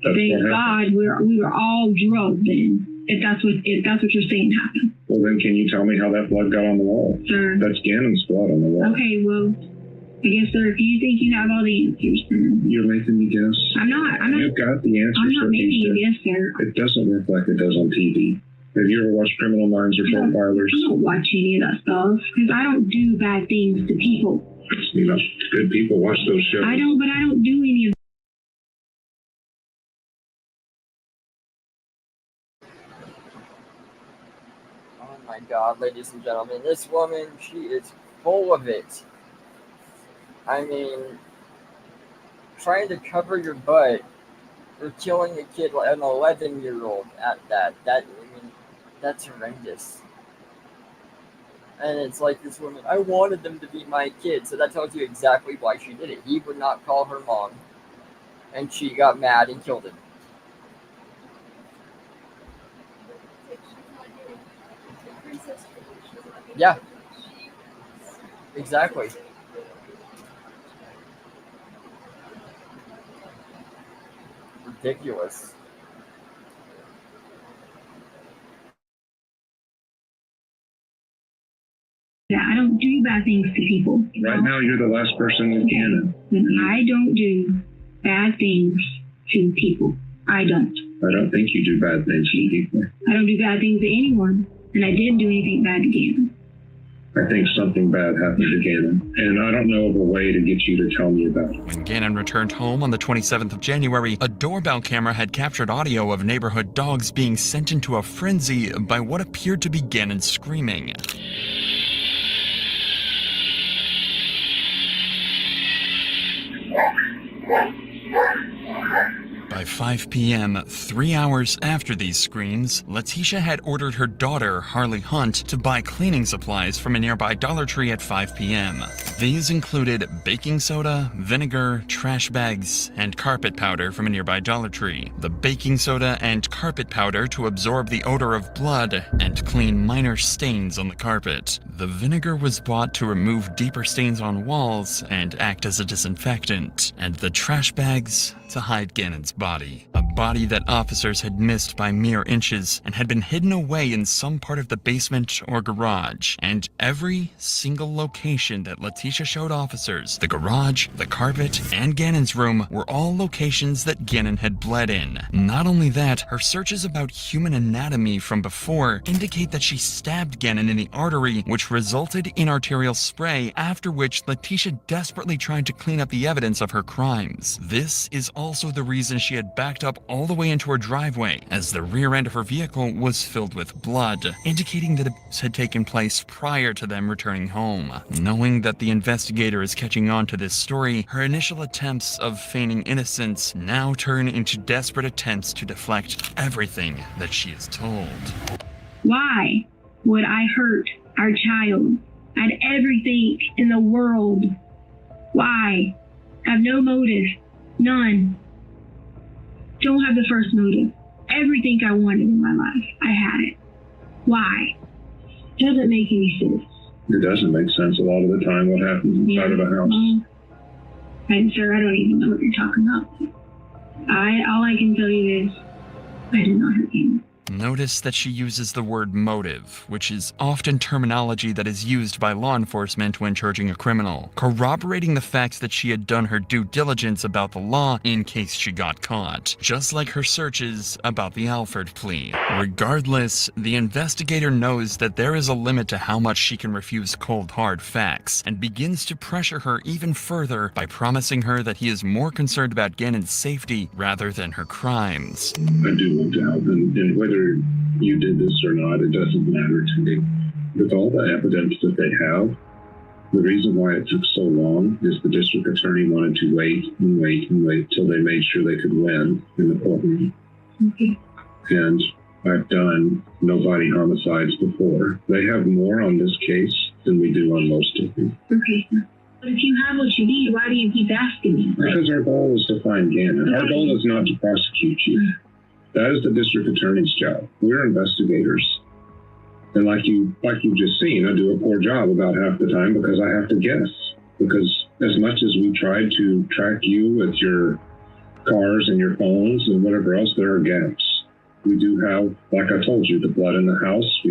K: thank God we were all drugged then. If that's what you're saying happened.
F: Well, then can you tell me how that blood got on the wall?
K: Sir.
F: That's Gannon's blood on the wall.
K: Okay, well, I guess, sir, if you think you have all the answers, then...
F: You're making me guess.
K: I'm not.
F: You've got the answers.
K: I'm not making you guess, sir.
F: It doesn't look like it does on TV. Have you ever watched Criminal Minds or Profilers?
K: I don't watch any of that stuff because I don't do bad things to people.
F: You know, good people watch those shows.
K: But I don't do any of
A: Oh my God, ladies and gentlemen, this woman, she is full of it. I mean, trying to cover your butt for killing a kid, an 11-year-old at that. That's horrendous. And it's like this woman, I wanted them to be my kid. So that tells you exactly why she did it. He would not call her mom. And she got mad and killed him. Yeah. Exactly. Ridiculous.
K: that. I don't do bad things to people.
F: Right now, you're the last person in Canada.
K: I don't do bad things to people. I don't.
F: I don't think you do bad things to people.
K: I don't do bad things to anyone, and I didn't do anything bad to Gannon.
F: I think something bad happened to Gannon, and I don't know of a way to get you to tell me about it.
C: When Gannon returned home on the 27th of January, a doorbell camera had captured audio of neighborhood dogs being sent into a frenzy by what appeared to be Gannon screaming. By 5 p.m., 3 hours after these screams, Letitia had ordered her daughter, Harley Hunt, to buy cleaning supplies from a nearby Dollar Tree at 5 p.m. These included baking soda, vinegar, trash bags, and carpet powder from a nearby Dollar Tree. The baking soda and carpet powder to absorb the odor of blood and clean minor stains on the carpet. The vinegar was bought to remove deeper stains on walls and act as a disinfectant, and the trash bags to hide Gannon's body. A body that officers had missed by mere inches and had been hidden away in some part of the basement or garage. And every single location that Letitia showed officers, the garage, the carpet, and Gannon's room, were all locations that Gannon had bled in. Not only that, her searches about human anatomy from before indicate that she stabbed Gannon in the artery, which resulted in arterial spray, after which Letitia desperately tried to clean up the evidence of her crimes. This is also the reason she had backed up all the way into her driveway, as the rear end of her vehicle was filled with blood, indicating that abuse had taken place prior to them returning home. Knowing that the investigator is catching on to this story, her initial attempts of feigning innocence now turn into desperate attempts to deflect everything that she is told.
K: Why would I hurt our child? I had everything in the world. Why? I have no motive. None. Don't have the first motive. Everything I wanted in my life, I had it. Why? Doesn't make any sense.
F: It doesn't make sense a lot of the time what happens inside of a house.
K: And sir, I don't even know what you're talking about. All I can tell you is I did not hurt him.
C: Notice that she uses the word motive, which is often terminology that is used by law enforcement when charging a criminal, corroborating the fact that she had done her due diligence about the law in case she got caught, just like her searches about the Alford plea. Regardless, the investigator knows that there is a limit to how much she can refuse cold hard facts, and begins to pressure her even further by promising her that he is more concerned about Gannon's safety rather than her crimes.
F: I do want to help, and whether you did this or not, it doesn't matter to me. With all the evidence that they have, the reason why it took so long is the district attorney wanted to wait and wait and wait till they made sure they could win in the courtroom.
K: Okay.
F: And I've done no body homicides before. They have more on this case than we do on most of them.
K: Okay, sir. But if you have what you need, why do you keep asking me?
F: Because our goal is to find Gannon. Our goal is not to prosecute you. That is the district attorney's job. We're investigators. And like you've just seen, I do a poor job about half the time because I have to guess. Because as much as we tried to track you with your cars and your phones and whatever else, there are gaps. We do have, like I told you, the blood in the house.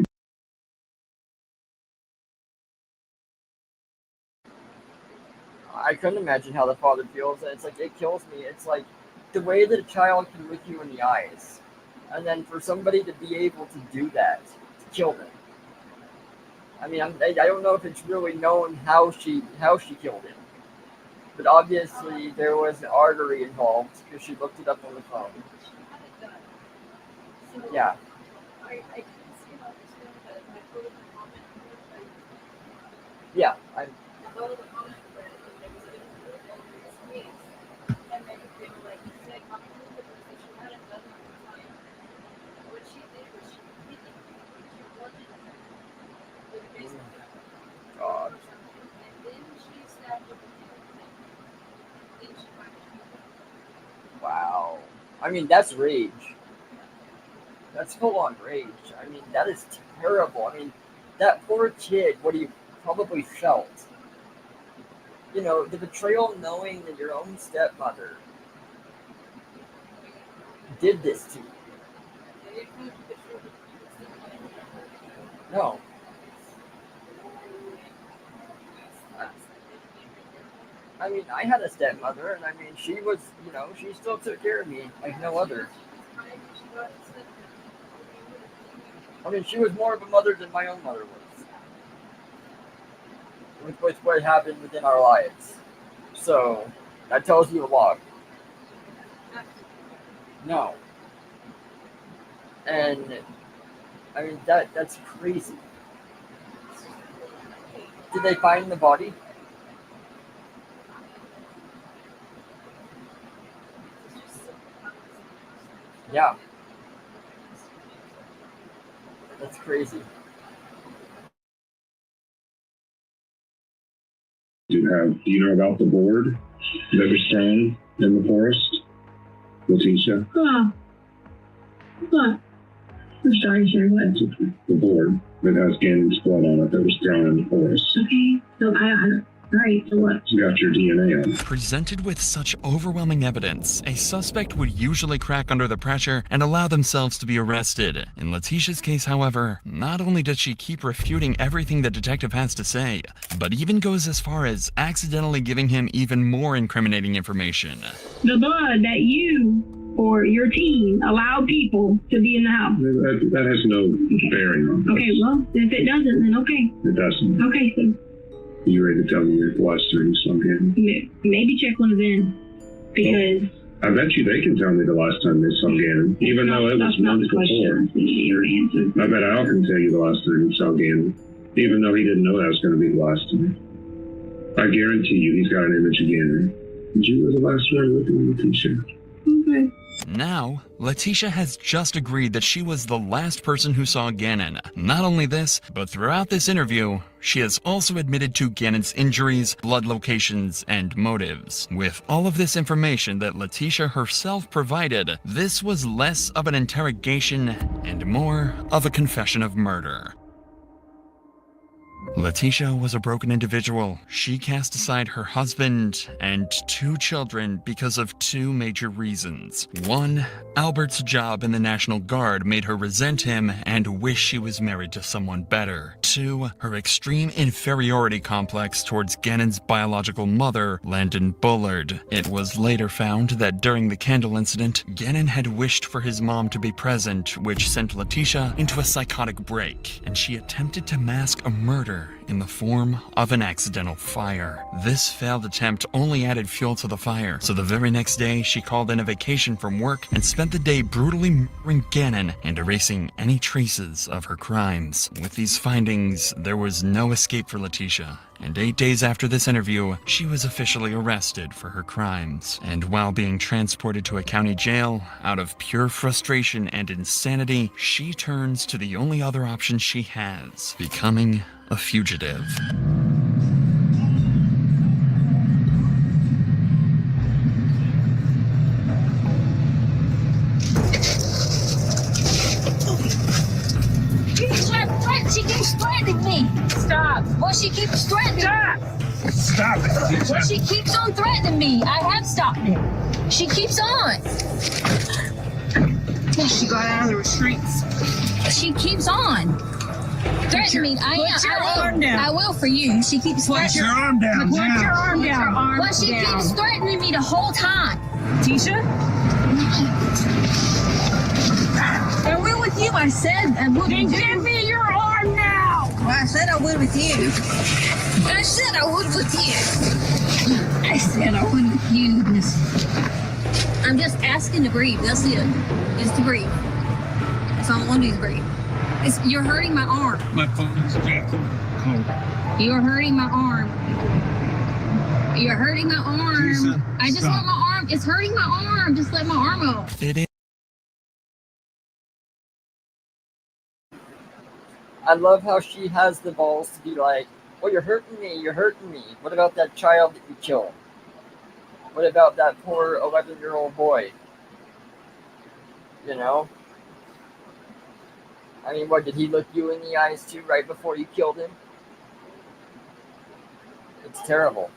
A: I couldn't imagine how the father feels. It's like, it kills me. It's like the way that a child can look you in the eyes, and then for somebody to be able to do that, to kill them. I mean, I don't know if it's really known how she killed him, but obviously there was an artery involved because she looked it up on the phone. Yeah. Yeah. God. Wow. I mean, that's rage. That's full-on rage. I mean, that is terrible. I mean, that poor kid, what he probably felt. You know, the betrayal knowing that your own stepmother did this to you. No. I mean, I had a stepmother, and I mean, she was, you know, she still took care of me like no other. I mean, she was more of a mother than my own mother was. With what happened within our lives. So, that tells you a lot. No. And, I mean, that's crazy. Did they find the body? Yeah. That's crazy.
F: Do you know about the board that was thrown in the forest? Letitia?
K: What? I'm sorry, sir. What?
F: The board that has Gannon's blood on it that was thrown in the forest.
K: Okay. So all right, so what?
F: You got your DNA on it.
C: Presented with such overwhelming evidence, a suspect would usually crack under the pressure and allow themselves to be arrested. In Letitia's case, however, not only does she keep refuting everything the detective has to say, but even goes as far as accidentally giving him even more incriminating information.
K: The blood that you or your team allowed people to be in the house.
F: That has no bearing on this.
K: Okay, well, if it doesn't, then okay.
F: It doesn't.
K: Okay, so
F: You ready to tell me your bloodstain something?
K: maybe check one of them, because
F: I bet you they can tell me the last time they saw Gannon, even though it was months before. I bet Al can tell you the last time he saw Gannon, even though he didn't know that was going to be the last time. I guarantee you he's got an image of Gannon. And you were the last one looking at Letitia. Okay.
C: Now, Letitia has just agreed that she was the last person who saw Gannon. Not only this, but throughout this interview, she has also admitted to Gannon's injuries, blood locations, and motives. With all of this information that Letitia herself provided, this was less of an interrogation and more of a confession of murder. Letitia was a broken individual. She cast aside her husband and 2 children because of 2 major reasons. 1, Albert's job in the National Guard made her resent him and wish she was married to someone better. 2, her extreme inferiority complex towards Gannon's biological mother, Landon Bullard. It was later found that during the candle incident, Gannon had wished for his mom to be present, which sent Letitia into a psychotic break, and she attempted to mask a murder in the form of an accidental fire. This failed attempt only added fuel to the fire, so the very next day she called in a vacation from work and spent the day brutally murdering Gannon and erasing any traces of her crimes. With these findings, there was no escape for Letitia, and 8 days after this interview, she was officially arrested for her crimes. And while being transported to a county jail, out of pure frustration and insanity, she turns to the only other option she has, becoming a fugitive.
L: She keeps threatening me. Stop. Well, she keeps threatening. Stop. Stop it. Well, she keeps on threatening me. I have stopped it. She keeps on.
D: She got out of the restraints.
L: She keeps on. Threaten me.
D: Put your arm down.
L: I will for you. She keeps
D: Put
L: threatening.
D: your arm down. Put your arm
L: Put
D: down.
L: your arm well, she
D: down.
L: keeps threatening me the whole time.
D: Tisha?
L: I will with you. I said I would with you.
D: Give me your arm now.
L: Well, I said I would with you. I said I would with you. I said I would with you. I'm just asking to breathe. That's it. Just to breathe. That's all I want to do is breathe. You're hurting my arm.
M: My phone is jacking.
L: You're hurting my arm. You're hurting my arm.
M: Lisa,
L: I just want my arm. It's hurting my arm. Just let my arm off.
C: It is.
A: I love how she has the balls to be like, well, you're hurting me, you're hurting me. What about that child that you killed? What about that poor 11-year-old boy? You know? I mean, what, did he look you in the eyes too right before you killed him? It's terrible.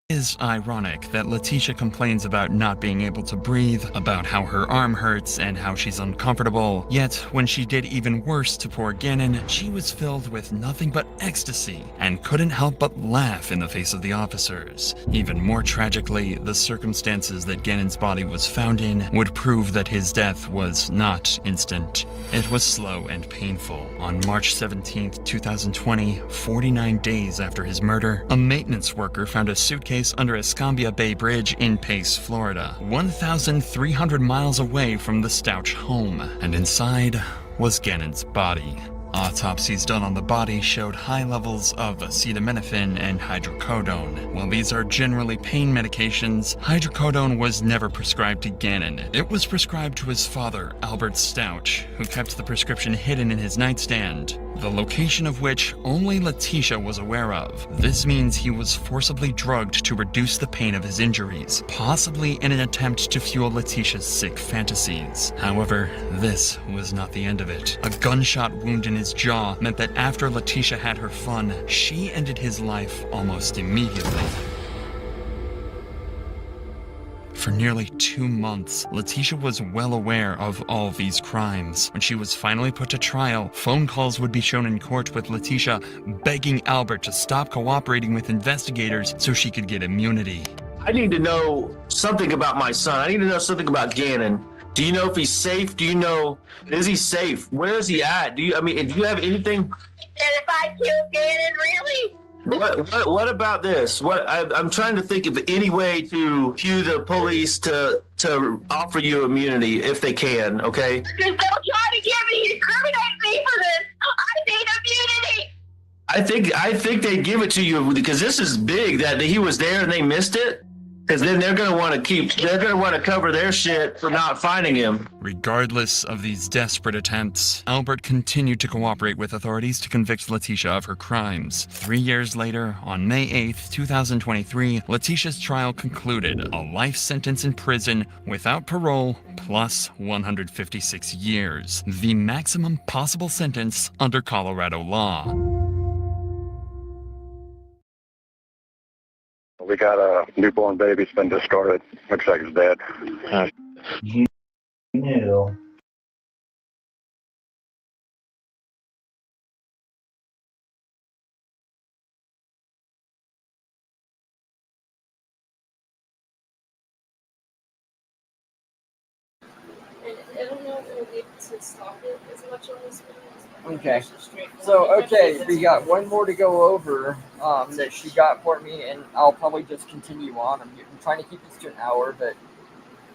C: It is ironic that Letitia complains about not being able to breathe, about how her arm hurts and how she's uncomfortable, yet when she did even worse to poor Gannon, she was filled with nothing but ecstasy and couldn't help but laugh in the face of the officers. Even more tragically, the circumstances that Gannon's body was found in would prove that his death was not instant. It was slow and painful. On March 17, 2020, 49 days after his murder, a maintenance worker found a suitcase under Escambia Bay Bridge in Pace, Florida, 1,300 miles away from the Stouch home, and inside was Gannon's body. Autopsies done on the body showed high levels of acetaminophen and hydrocodone. While these are generally pain medications, hydrocodone was never prescribed to Gannon. It was prescribed to his father, Albert Stouch, who kept the prescription hidden in his nightstand, the location of which only Letitia was aware of. This means he was forcibly drugged to reduce the pain of his injuries, possibly in an attempt to fuel Letitia's sick fantasies. However, this was not the end of it. A gunshot wound in his jaw meant that after Letitia had her fun, she ended his life almost immediately. For nearly 2 months, Letitia was well aware of all these crimes. When she was finally put to trial, phone calls would be shown in court with Letitia begging Albert to stop cooperating with investigators so she could get immunity.
J: I need to know something about my son. I need to know something about Gannon. Do you know if he's safe? Do you know, is he safe? Where is he at? Do you have anything?
E: And if I killed Gannon, really?
J: What about this? I'm trying to think of any way to cue the police to offer you immunity if they can. Okay.
K: Because they'll try to incriminate me for this. I need immunity.
J: I think they'd give it to you because this is big that he was there and they missed it. Because then they're going to want to cover their shit for not finding him.
C: Regardless of these desperate attempts, Albert continued to cooperate with authorities to convict Letitia of her crimes. 3 years later, on May 8th, 2023, Letitia's trial concluded, a life sentence in prison without parole plus 156 years, the maximum possible sentence under Colorado law.
M: We got a newborn baby. It's been discarded. Looks like it's dead.
H: You knew.
B: And I don't know if we'll be able to stop it as much on this one.
A: Okay. So, okay, we got one more to go over that she got for me, and I'll probably just continue on. I'm trying to keep this to an hour, but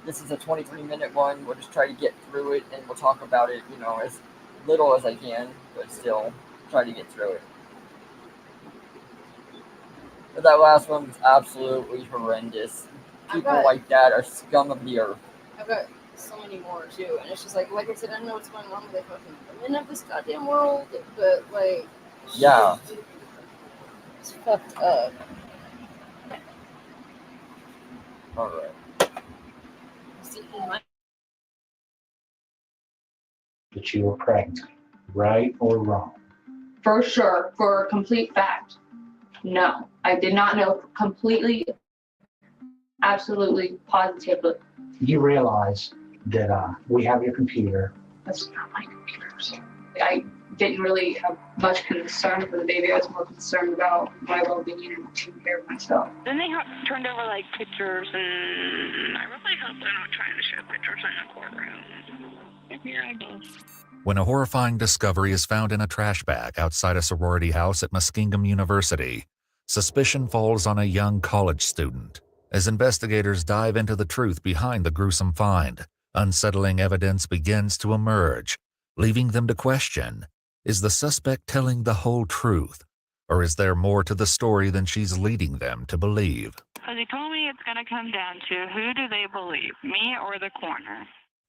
A: this is a 23-minute one. We'll just try to get through it, and we'll talk about it, as little as I can, but still try to get through it. But that last one was absolutely horrendous. People like that are scum of the earth.
B: I've got so many more too, and it's just like I said, I don't know what's going on with the fucking women of this goddamn world, but
A: yeah,
B: it's fucked up.
A: All right.
H: That you were pregnant, right or wrong?
N: For sure, for a complete fact, no. I did not know completely, absolutely, positively.
H: You realize that we have your computer.
N: That's not my computer. So I didn't really have much concern for the baby. I was more concerned about my well-being and taking care of myself.
K: Then they turned over pictures, and I really hope they're not trying to show pictures in the courtroom. And here I go.
O: When a horrifying discovery is found in a trash bag outside a sorority house at Muskingum University, suspicion falls on a young college student. As investigators dive into the truth behind the gruesome find, unsettling evidence begins to emerge, leaving them to question, is the suspect telling the whole truth, or is there more to the story than she's leading them to believe?
K: Because he told me it's going to come down to who do they believe, me or the coroner?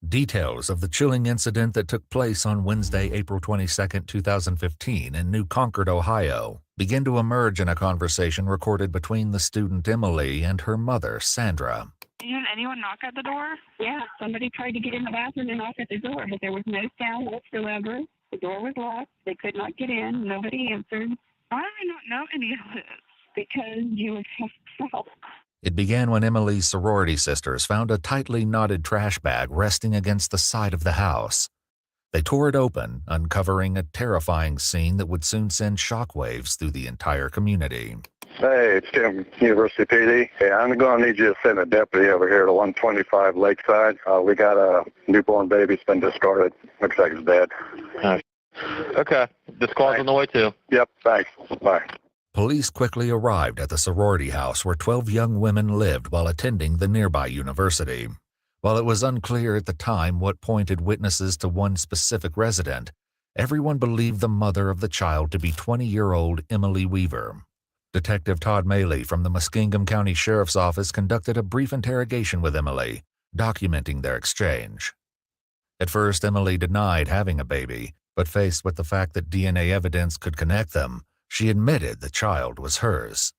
O: Details of the chilling incident that took place on Wednesday, April 22, 2015 in New Concord, Ohio, begin to emerge in a conversation recorded between the student Emily and her mother, Sandra.
K: Did anyone knock at the door? Yeah, somebody tried to get in the bathroom and knock at the door, but there was no sound whatsoever. The door was locked. They could not get in. Nobody answered. Why do I not know any of this? Because you would have to help.
O: It began when Emily's sorority sisters found a tightly knotted trash bag resting against the side of the house. They tore it open, uncovering a terrifying scene that would soon send shockwaves through the entire community.
M: Hey, it's Tim, University PD. Hey, I'm going to need you to send a deputy over here to 125 Lakeside. We got a newborn baby. It's been discarded. Looks like it's dead.
P: Okay. The squad's on the way, too.
M: Yep, thanks. Bye.
O: Police quickly arrived at the sorority house where 12 young women lived while attending the nearby university. While it was unclear at the time what pointed witnesses to one specific resident, everyone believed the mother of the child to be 20-year-old Emily Weaver. Detective Todd Maley from the Muskingum County Sheriff's Office conducted a brief interrogation with Emily, documenting their exchange. At first, Emily denied having a baby, but faced with the fact that DNA evidence could connect them, she admitted the child was hers.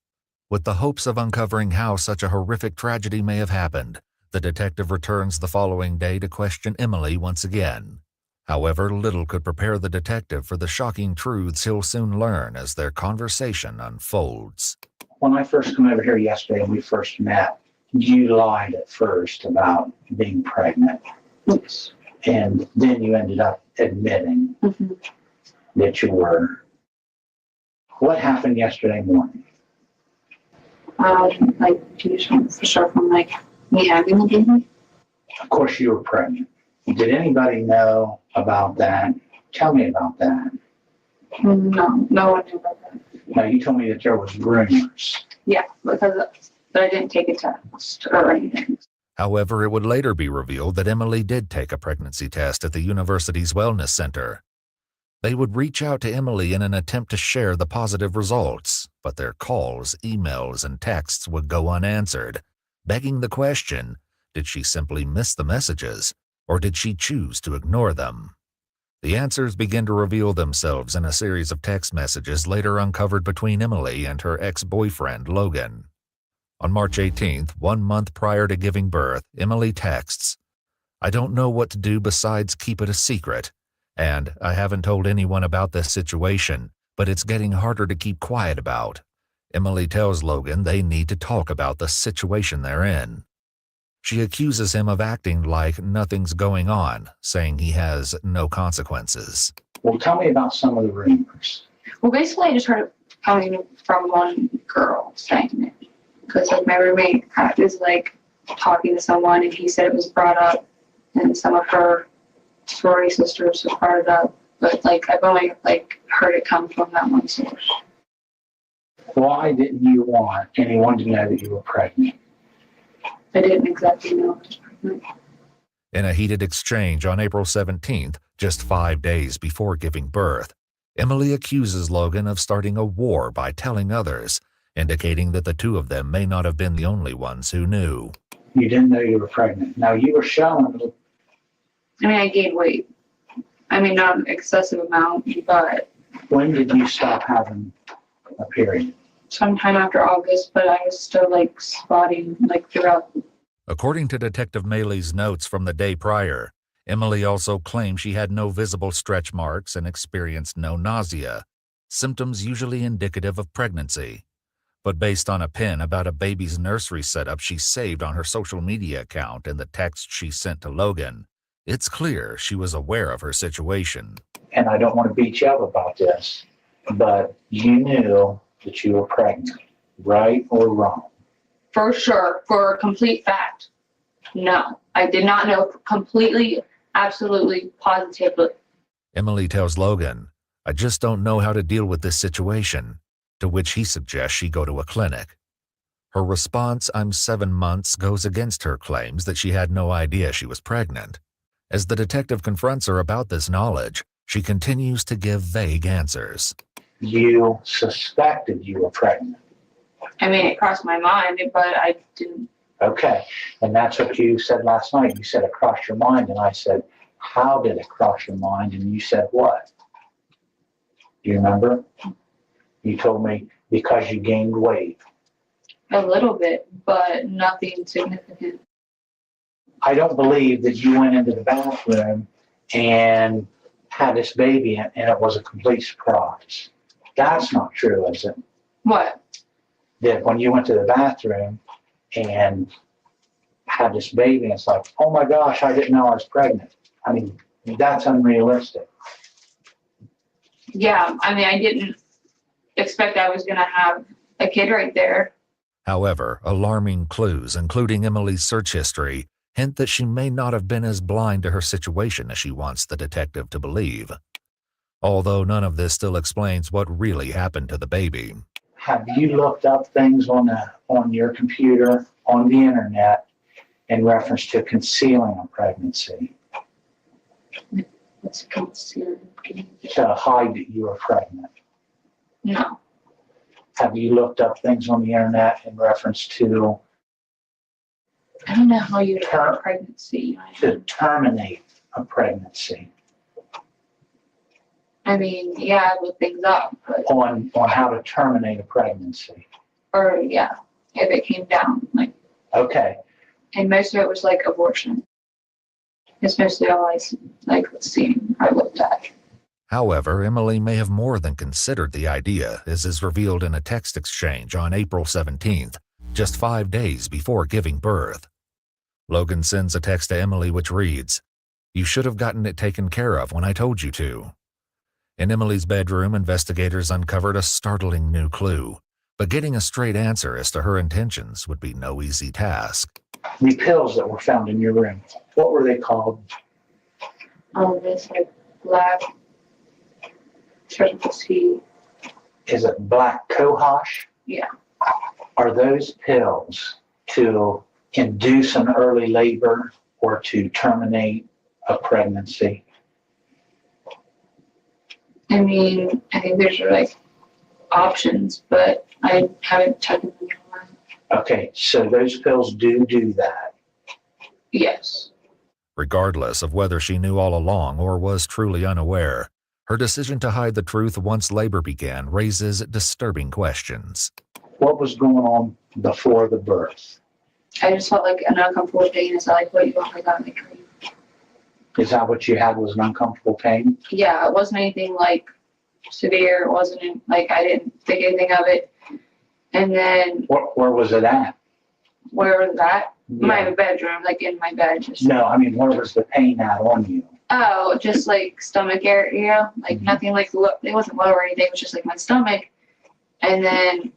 O: With the hopes of uncovering how such a horrific tragedy may have happened, the detective returns the following day to question Emily once again. However, little could prepare the detective for the shocking truths he'll soon learn as their conversation unfolds.
H: When I first came over here yesterday and we first met, you lied at first about being pregnant. Oops. And then you ended up admitting that you were. What happened yesterday morning?
N: For sure from me having a baby.
H: Of course you were pregnant. Did anybody know about that? Tell me about that.
N: No one knew about that.
H: Now, you told me that there was rumors.
N: Yeah, because but I didn't take a test or anything.
O: However, it would later be revealed that Emily did take a pregnancy test at the university's wellness center. They would reach out to Emily in an attempt to share the positive results, but their calls, emails, and texts would go unanswered, begging the question, did she simply miss the messages, or did she choose to ignore them? The answers begin to reveal themselves in a series of text messages later uncovered between Emily and her ex-boyfriend, Logan. On March 18th, 1 month prior to giving birth, Emily texts, "I don't know what to do besides keep it a secret, and I haven't told anyone about this situation, but it's getting harder to keep quiet about." Emily tells Logan they need to talk about the situation they're in. She accuses him of acting like nothing's going on, saying he has no consequences.
H: Well, tell me about some of the rumors.
N: Well, basically, I just heard it coming from one girl saying it. Because like my roommate is like talking to someone, and he said it was brought up, and some of her sorority sisters have brought it up. But like I've only like heard it come from that one source.
H: Why didn't you want anyone to know that you were pregnant?
N: I didn't exactly know I was pregnant.
O: In a heated exchange on April 17th, just 5 days before giving birth, Emily accuses Logan of starting a war by telling others, indicating that the two of them may not have been the only ones who knew.
H: You didn't know you were pregnant. Now, you were showing.
N: I mean, I gained weight. I mean, not an excessive amount, but.
H: When did you stop having a period?
N: Sometime after August, but I was still like spotting like throughout.
O: According to Detective Maley's notes from the day prior, Emily also claimed she had no visible stretch marks and experienced no nausea, symptoms usually indicative of pregnancy. But based on a pin about a baby's nursery setup she saved on her social media account and the text she sent to Logan, it's clear she was aware of her situation.
H: And I don't want to beat you up about this, but you knew that you were pregnant, right or wrong?
N: For sure, for a complete fact. No, I did not know completely, absolutely, positively.
O: Emily tells Logan, "I just don't know how to deal with this situation," to which he suggests she go to a clinic. Her response, "I'm 7 months," goes against her claims that she had no idea she was pregnant. As the detective confronts her about this knowledge, she continues to give vague answers.
H: You suspected you were pregnant.
N: I mean, it crossed my mind, but I didn't.
H: Okay, and that's what you said last night. You said it crossed your mind, and I said, how did it cross your mind? And you said what? Do you remember? You told me because you gained weight.
N: A little bit, but nothing significant.
H: I don't believe that you went into the bathroom and had this baby and it was a complete surprise. That's not true, is it?
N: What?
H: That when you went to the bathroom and had this baby, it's like, oh my gosh, I didn't know I was pregnant. I mean, that's unrealistic.
N: Yeah, I mean, I didn't expect I was going to have a kid right there.
O: However, alarming clues, including Emily's search history, hint that she may not have been as blind to her situation as she wants the detective to believe. Although none of this still explains what really happened to the baby.
H: Have you looked up things on your computer, on the internet, in reference to concealing a pregnancy?
N: What's concealing?
H: To hide that you are pregnant?
N: No.
H: Have you looked up things on the internet in reference to?
N: I don't know how you term pregnancy.
H: To terminate a pregnancy.
N: I mean, yeah, I looked things up. But
H: on how to terminate a pregnancy.
N: Or, yeah, if it came down. Like.
H: Okay.
N: And most of it was like abortion. It's mostly all I looked at.
O: However, Emily may have more than considered the idea, as is revealed in a text exchange on April 17th, just 5 days before giving birth. Logan sends a text to Emily which reads, "You should have gotten it taken care of when I told you to." In Emily's bedroom, investigators uncovered a startling new clue, but getting a straight answer as to her intentions would be no easy task.
H: The pills that were found in your room, what were they called?
N: This like black, starting to see
H: is it black cohosh?
N: Yeah.
H: Are those pills to induce an early labor or to terminate a pregnancy?
N: I mean, I think there's like options, but I haven't taken them yet.
H: Okay, so those pills do that.
N: Yes.
O: Regardless of whether she knew all along or was truly unaware, her decision to hide the truth once labor began raises disturbing questions.
H: What was going on before the birth?
N: I just felt like an uncomfortable pain. Is that like what you want? Like,
H: Is that what you had, was an uncomfortable pain?
N: yeah, it wasn't anything like severe. It wasn't like I didn't think anything of it. And then
H: Where was it at?
N: where was that?
H: Yeah.
N: My bedroom, like in my bed. Just
H: No, I mean, where was the pain at on you?
N: oh, just like stomach area, like nothing like it wasn't low or anything. It was just like my stomach. And then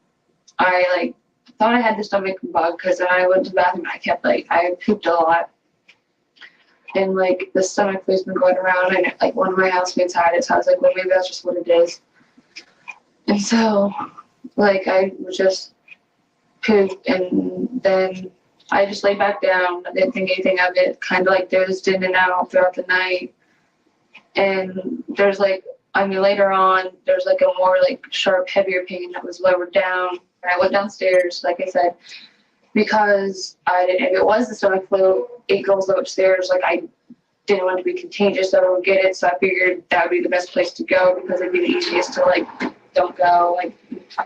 N: I like thought I had the stomach bug because then I went to the bathroom and I kept like I pooped a lot. And like the stomach flu's been going around, and like one of my housemates had it, so I was like, well, maybe that's just what it is. And so, like, I was just pooped, and then I just laid back down. I didn't think anything of it. Kind of like dozed in and out throughout the night. And there's like, I mean, later on, there's like a more like sharp, heavier pain that was lower down. And I went downstairs, like I said, because I didn't, if it was the stomach flu, it goes upstairs. Like I didn't want it to be contagious, so I would get it. So I figured that would be the best place to go because it'd be the easiest to like, don't go, like,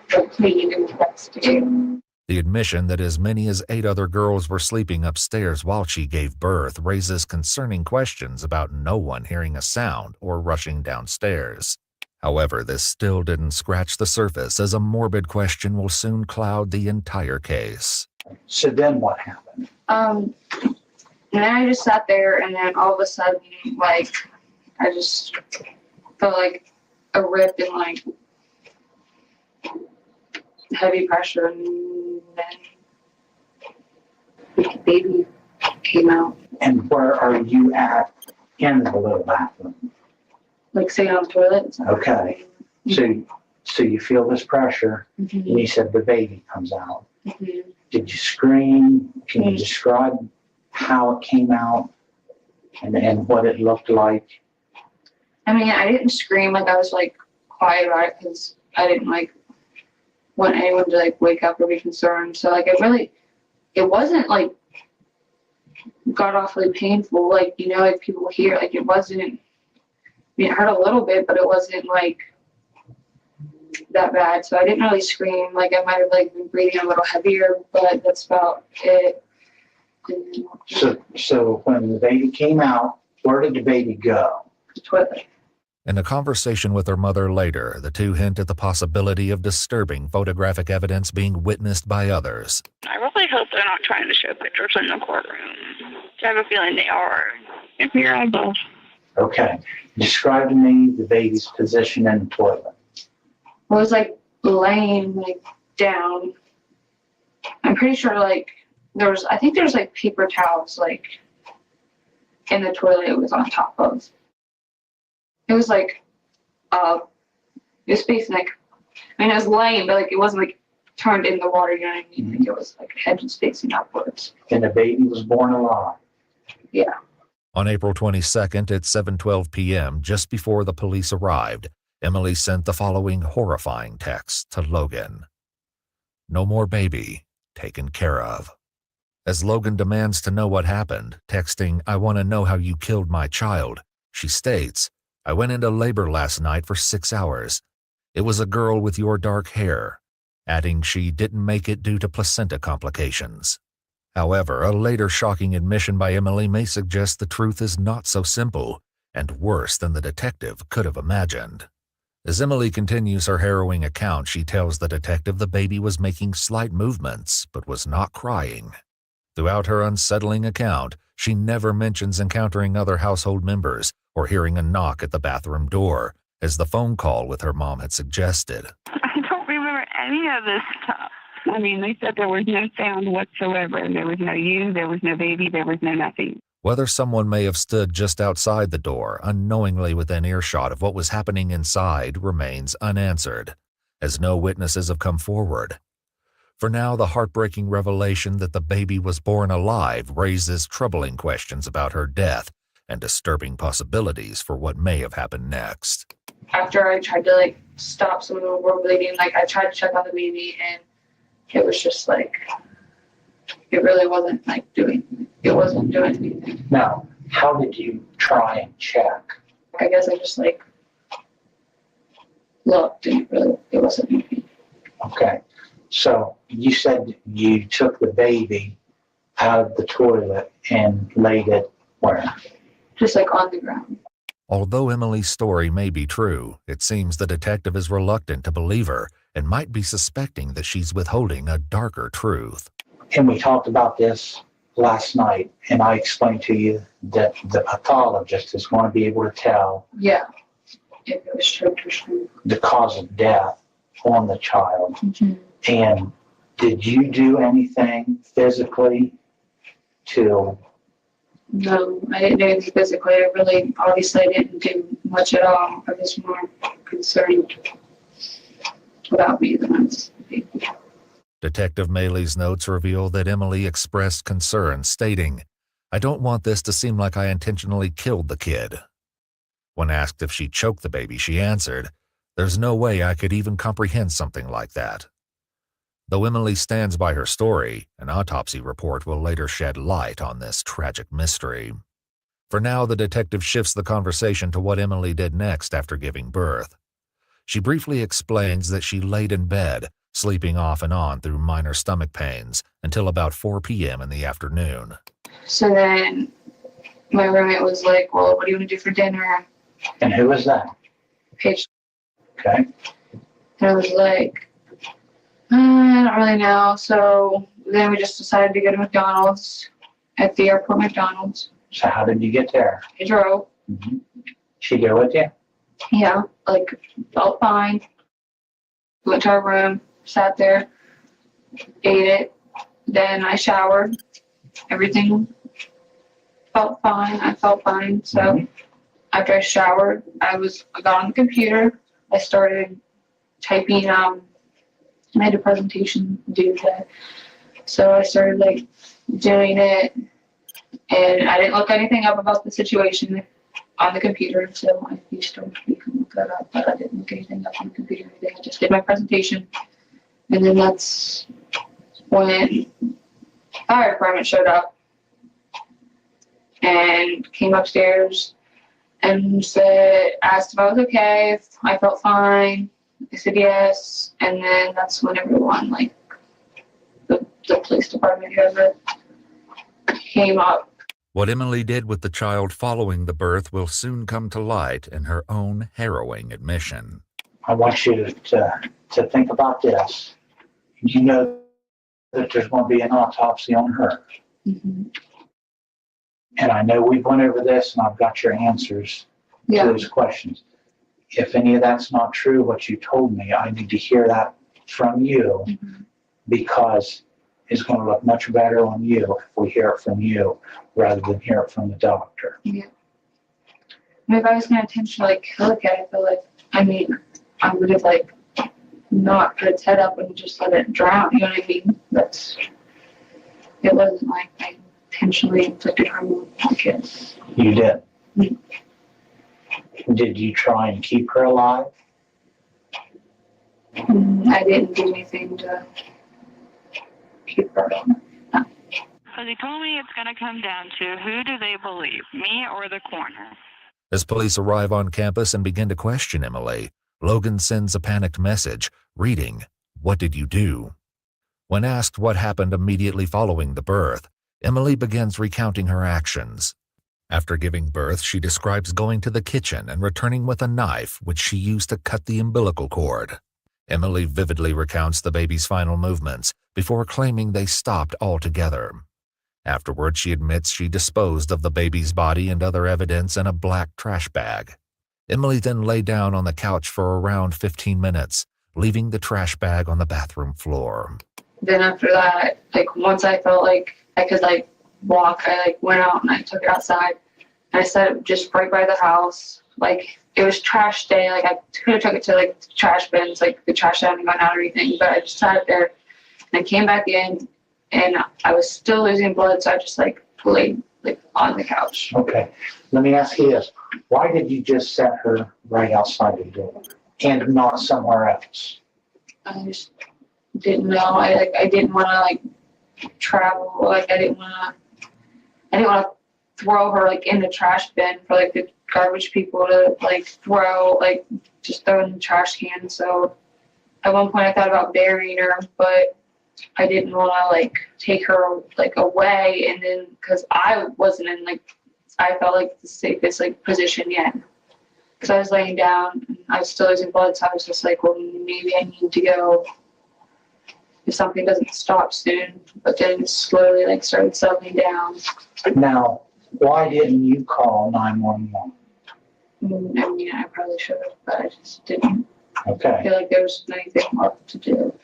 N: go clean and that's to do.
O: The admission that as many as 8 other girls were sleeping upstairs while she gave birth raises concerning questions about no one hearing a sound or rushing downstairs. However, this still didn't scratch the surface, as a morbid question will soon cloud the entire case.
H: So then what happened?
N: And then I just sat there, and then all of a sudden, like, I just felt like a rip and like heavy pressure, and then the baby came out.
H: And where are you at in the little bathroom?
N: Like sitting on the toilet.
H: Okay. So you feel this pressure, and you said the baby comes out. Did you scream? Can you describe how it came out and what it looked like?
N: I mean, I didn't scream. Like, I was like quiet about it because I didn't like want anyone to like wake up or be concerned. So like, it wasn't like god awfully painful. Like, you know, like people hear, like it wasn't, I mean, it hurt a little bit, but it wasn't like that bad. So I didn't really scream. Like I might have like been breathing a little heavier, but that's about it.
H: So when the baby came out, where did the baby go?
N: The toilet.
O: In a conversation with her mother later, the two hint at the possibility of disturbing photographic evidence being witnessed by others.
K: I really hope they're not trying to show pictures in the courtroom. I have a feeling they are. If you're able.
H: Okay. Describe to me the baby's position in the toilet.
N: I was like laying like down. I'm pretty sure like I think there's like paper towels like in the toilet it was on top of. It was like it was facing like, I mean it was laying, but like it wasn't like turned in the water, you know what I mean? Like it was like head was facing upwards.
H: And the baby was born alive.
N: Yeah.
O: On April 22nd at 7:12 p.m., just before the police arrived, Emily sent the following horrifying text to Logan. "No more baby, taken care of." As Logan demands to know what happened, texting, "I want to know how you killed my child," she states, "I went into labor last night for 6 hours. It was a girl with your dark hair," adding she didn't make it due to placenta complications. However, a later shocking admission by Emily may suggest the truth is not so simple and worse than the detective could have imagined. As Emily continues her harrowing account, she tells the detective the baby was making slight movements but was not crying. Throughout her unsettling account, she never mentions encountering other household members or hearing a knock at the bathroom door, as the phone call with her mom had suggested.
K: I don't remember any of this stuff. I mean, they said there was no sound whatsoever. There was no you, there was no baby, there was no nothing.
O: Whether someone may have stood just outside the door, unknowingly within earshot of what was happening inside, remains unanswered. as no witnesses have come forward. For now, the heartbreaking revelation that the baby was born alive raises troubling questions about her death and disturbing possibilities for what may have happened next.
N: After I tried to like stop some of the war bleeding, like I tried to check on the baby, and it was just like it really wasn't like doing anything.
H: Now, how did you try and check?
N: I guess I just like looked, and it wasn't anything.
H: Okay. So you said you took the baby out of the toilet and laid it where?
N: Just like on the ground.
O: Although Emily's story may be true, it seems the detective is reluctant to believe her and might be suspecting that she's withholding a darker truth.
H: And we talked about this last night, and I explained to you that the pathologist is going to be able to tell
N: Yeah. If it was choked or something.
H: the cause of death on the child.
N: Mm-hmm.
H: And did you do anything physically to?
N: No, I didn't do anything physically. Obviously, I didn't do much at all. I was more concerned about me than I was.
O: Detective Maley's notes reveal that Emily expressed concern, stating, "I don't want this to seem like I intentionally killed the kid." When asked if she choked the baby, she answered, "There's no way I could even comprehend something like that." Though Emily stands by her story, an autopsy report will later shed light on this tragic mystery. For now, the detective shifts the conversation to what Emily did next after giving birth. She briefly explains that she laid in bed, sleeping off and on through minor stomach pains, until about 4 p.m. in the afternoon.
N: So then my roommate was like, well, what do you want to do for dinner?
H: And who was that?
N: Paige.
H: Okay.
N: And I was like, I don't really know. So then we just decided to go to McDonald's, at the airport McDonald's.
H: So how did you get there?
N: I drove.
H: Mm-hmm. She go with you?
N: Yeah, like felt fine. Went to our room, sat there, ate it. Then I showered. Everything felt fine. I felt fine. So after I showered, I got on the computer. I started typing. I had a presentation due today, so I started like doing it, and I didn't look anything up about the situation on the computer, so you can look that up, but I didn't look anything up on the computer or anything. I just did my presentation, and then that's when fire department showed up and came upstairs and asked if I was okay, if I felt fine. I said yes, and then that's when everyone, like the police department, whoever, came up.
O: What Emily did with the child following the birth will soon come to light in her own harrowing admission.
H: I want you to think about this. You know that there's going to be an autopsy on her.
N: Mm-hmm.
H: And I know we've went over this, and I've got your answers to those questions. If any of that's not true, what you told me, I need to hear that from you, because it's going to look much better on you if we hear it from you rather than hear it from the doctor.
N: Yeah. I mean, if I was going to intentionally kill a kid, I feel like, I would have like not put its head up and just let it drown. You know what I mean? It wasn't like I intentionally inflicted harm on the kid.
H: You did. Mm-hmm. Did you try and keep her alive?
N: I didn't do anything to keep her alive. No.
Q: So they told me it's going to come down to who do they believe, me or the coroner?
O: As police arrive on campus and begin to question Emily, Logan sends a panicked message, reading, "What did you do?" When asked what happened immediately following the birth, Emily begins recounting her actions. After giving birth, she describes going to the kitchen and returning with a knife, which she used to cut the umbilical cord. Emily vividly recounts the baby's final movements before claiming they stopped altogether. Afterward, she admits she disposed of the baby's body and other evidence in a black trash bag. Emily then lay down on the couch for around 15 minutes, leaving the trash bag on the bathroom floor.
N: Then after that, like once I felt like I could like walk, I like went out and I took it outside I set it just right by the house. Like, it was trash day. Like, I could have took it to, like, the trash bins, like, the trash hadn't gone out or anything, but I just sat it there. And I came back in, and I was still losing blood, so I just, like, laid, like, on the couch.
H: Okay. Let me ask you this. Why did you just set her right outside the door and not somewhere else?
N: I just didn't know. I didn't want to, like, travel. Like, I didn't want to throw her, like, in the trash bin for, like, the garbage people to, like, just throw in the trash can. So at one point I thought about burying her, but I didn't want to, like, take her, like, away, and then because I wasn't in, like, I felt like the safest, like, position yet. Because I was laying down and I was still losing blood, so I was just like, well, maybe I need to go if something doesn't stop soon. But then it slowly, like, started settling down.
H: Now, why didn't you call 911?
N: I mean, I probably should have, but I just didn't
H: Okay.
N: feel like there was anything left to do.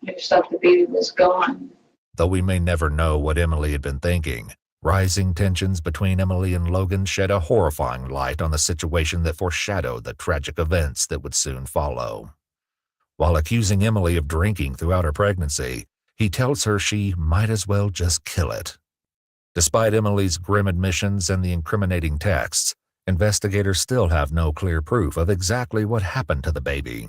N: I just thought the baby was gone.
O: Though we may never know what Emily had been thinking, rising tensions between Emily and Logan shed a horrifying light on the situation that foreshadowed the tragic events that would soon follow. While accusing Emily of drinking throughout her pregnancy, he tells her she might as well just kill it. Despite Emily's grim admissions and the incriminating texts, investigators still have no clear proof of exactly what happened to the baby.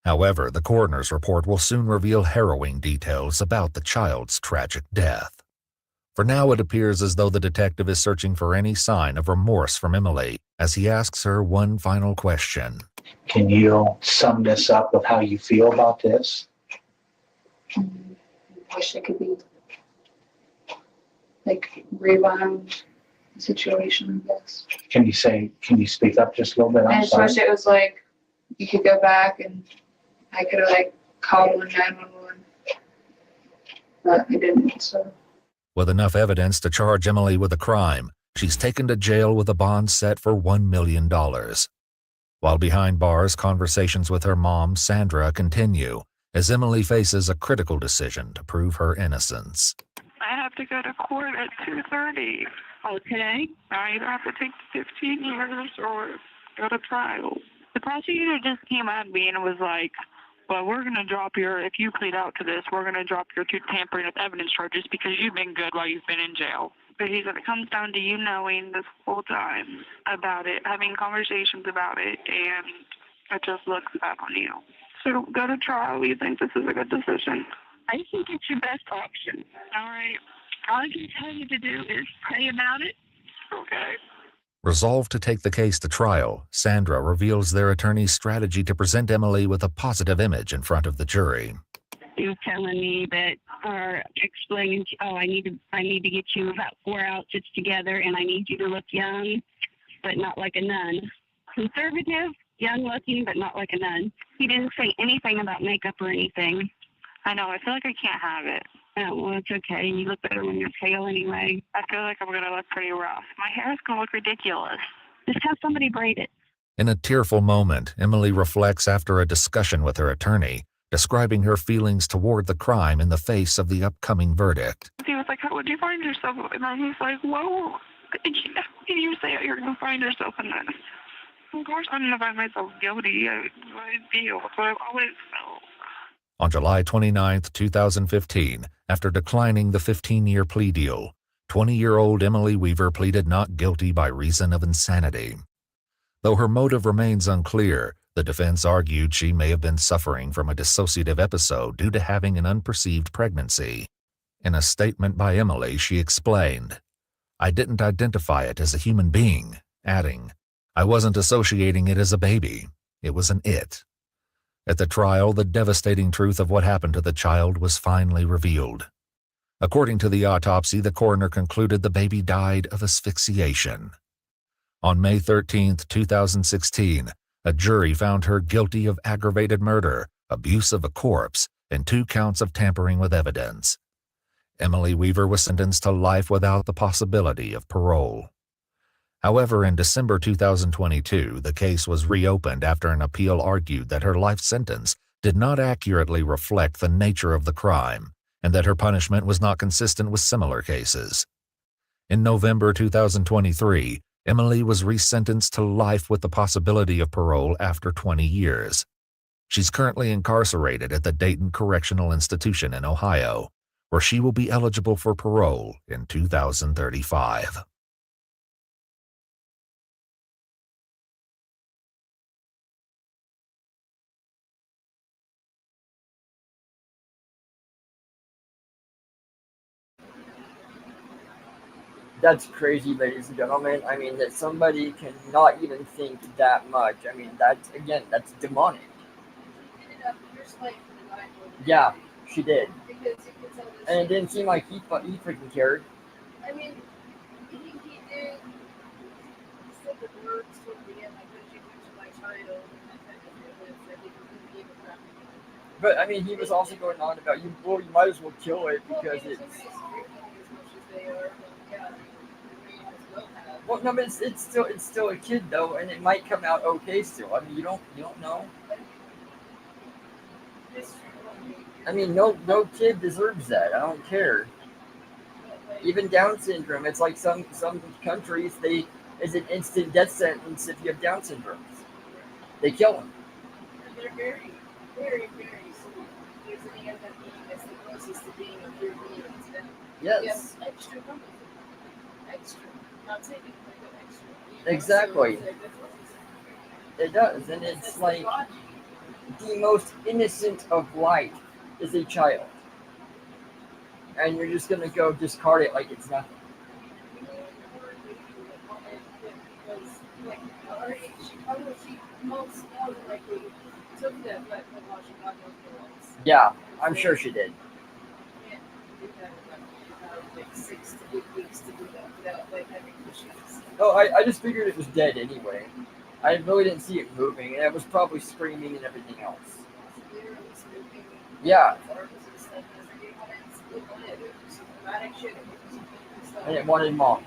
O: However, the coroner's report will soon reveal harrowing details about the child's tragic death. For now, it appears as though the detective is searching for any sign of remorse from Emily as he asks her one final question.
H: Can you sum this up with how you feel about this?
N: I wish I could be, like, rewound the situation, I guess.
H: Can you speak up just a little bit?
N: I just wish it was like you could go back and I could have, like, called 911, but I didn't. So
O: With enough evidence to charge Emily with a crime, she's taken to jail with a bond set for $1 million. While behind bars, conversations with her mom, Sandra, continue as Emily faces a critical decision to prove her innocence.
Q: I have to go to court at 2:30.
K: Oh, today?
Q: I either have to take 15 years or go to trial. The prosecutor just came at me and was like, well, we're going to drop if you plead out to this, we're going to drop your two tampering with evidence charges because you've been good while you've been in jail. But he said it comes down to you knowing this whole time about it, having conversations about it, and it just looks bad on you. So go to trial. You think this is a good decision?
K: I think it's your best option.
Q: All right.
K: All I can tell you to do is pray about it.
Q: Okay.
O: Resolved to take the case to trial, Sandra reveals their attorney's strategy to present Emily with a positive image in front of the jury.
K: He was telling me that, or explaining, I need to get you about 4 outfits together, and I need you to look young, but not like a nun. Conservative, young-looking, but not like a nun. He didn't say anything about makeup or anything.
Q: I know. I feel like I can't have it.
K: Oh, well, it's okay. You look better when you're pale anyway.
Q: I feel like I'm going to look pretty rough. My hair is going to look ridiculous.
K: Just have somebody braid it.
O: In a tearful moment, Emily reflects after a discussion with her attorney, describing her feelings toward the crime in the face of the upcoming verdict.
Q: He was like, how would you find yourself? And then he's like, whoa, can you say how you're going to find yourself in this? Of course I'm going to find myself guilty. I feel. That's what I've always felt.
O: On July 29, 2015, after declining the 15-year plea deal, 20-year-old Emily Weaver pleaded not guilty by reason of insanity. Though her motive remains unclear, the defense argued she may have been suffering from a dissociative episode due to having an unperceived pregnancy. In a statement by Emily, she explained, "I didn't identify it as a human being," adding, "I wasn't associating it as a baby. It was an it." At the trial, the devastating truth of what happened to the child was finally revealed. According to the autopsy, the coroner concluded the baby died of asphyxiation. On May 13, 2016, a jury found her guilty of aggravated murder, abuse of a corpse, and 2 counts of tampering with evidence. Emily Weaver was sentenced to life without the possibility of parole. However, in December 2022, the case was reopened after an appeal argued that her life sentence did not accurately reflect the nature of the crime and that her punishment was not consistent with similar cases. In November 2023, Emily was resentenced to life with the possibility of parole after 20 years. She's currently incarcerated at the Dayton Correctional Institution in Ohio, where she will be eligible for parole in 2035.
A: That's crazy, ladies and gentlemen. I mean, that somebody can not even think that much. I mean, that's demonic. Yeah, she did. And it didn't seem like he freaking cared.
B: I mean, he did. He said the words toward the end, like, "Could you mention my child?" And that kind of thing. I think he gave a crap.
A: But I mean, he was also going on about you. Well, you might as well kill it because it's. Well, no, but it's still a kid though, and it might come out okay still. I mean, you don't know. I mean, no kid deserves that. I don't care. Even Down syndrome, it's like some countries it's an instant death sentence if you have Down syndrome. They kill them.
B: They're very, very, very sweet. Because then you end up being that's the closest to being a pure being to them.
A: Yes.
B: You have extra company. Extra. Not taking but extra.
A: Exactly.
B: So
A: it does, and it's like the most innocent of life is a child. And you're just gonna go discard it like it's nothing. Yeah, I'm sure she did. Oh, I just figured it was dead anyway. I really didn't see it moving, and it was probably screaming and everything else. Yeah. And it wanted mom.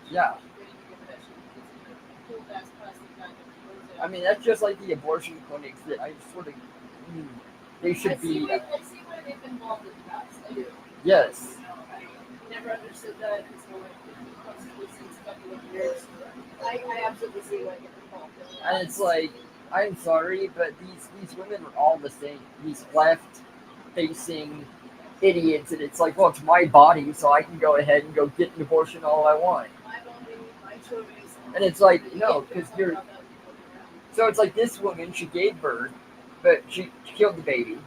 A: Yeah. I mean, that's just like the abortion clinics that I sort of. They should be.
B: I see why they've been involved in that. I do.
A: Yes.
B: I never understood that until a couple of years. I absolutely see why they're involved in that.
A: And it's like, I'm sorry, but these women are all the same. These left-facing idiots, and it's like, well, it's my body, so I can go ahead and go get an abortion all I want. And it's like, no, because you're. So it's like this woman, she gave birth, but she killed the baby,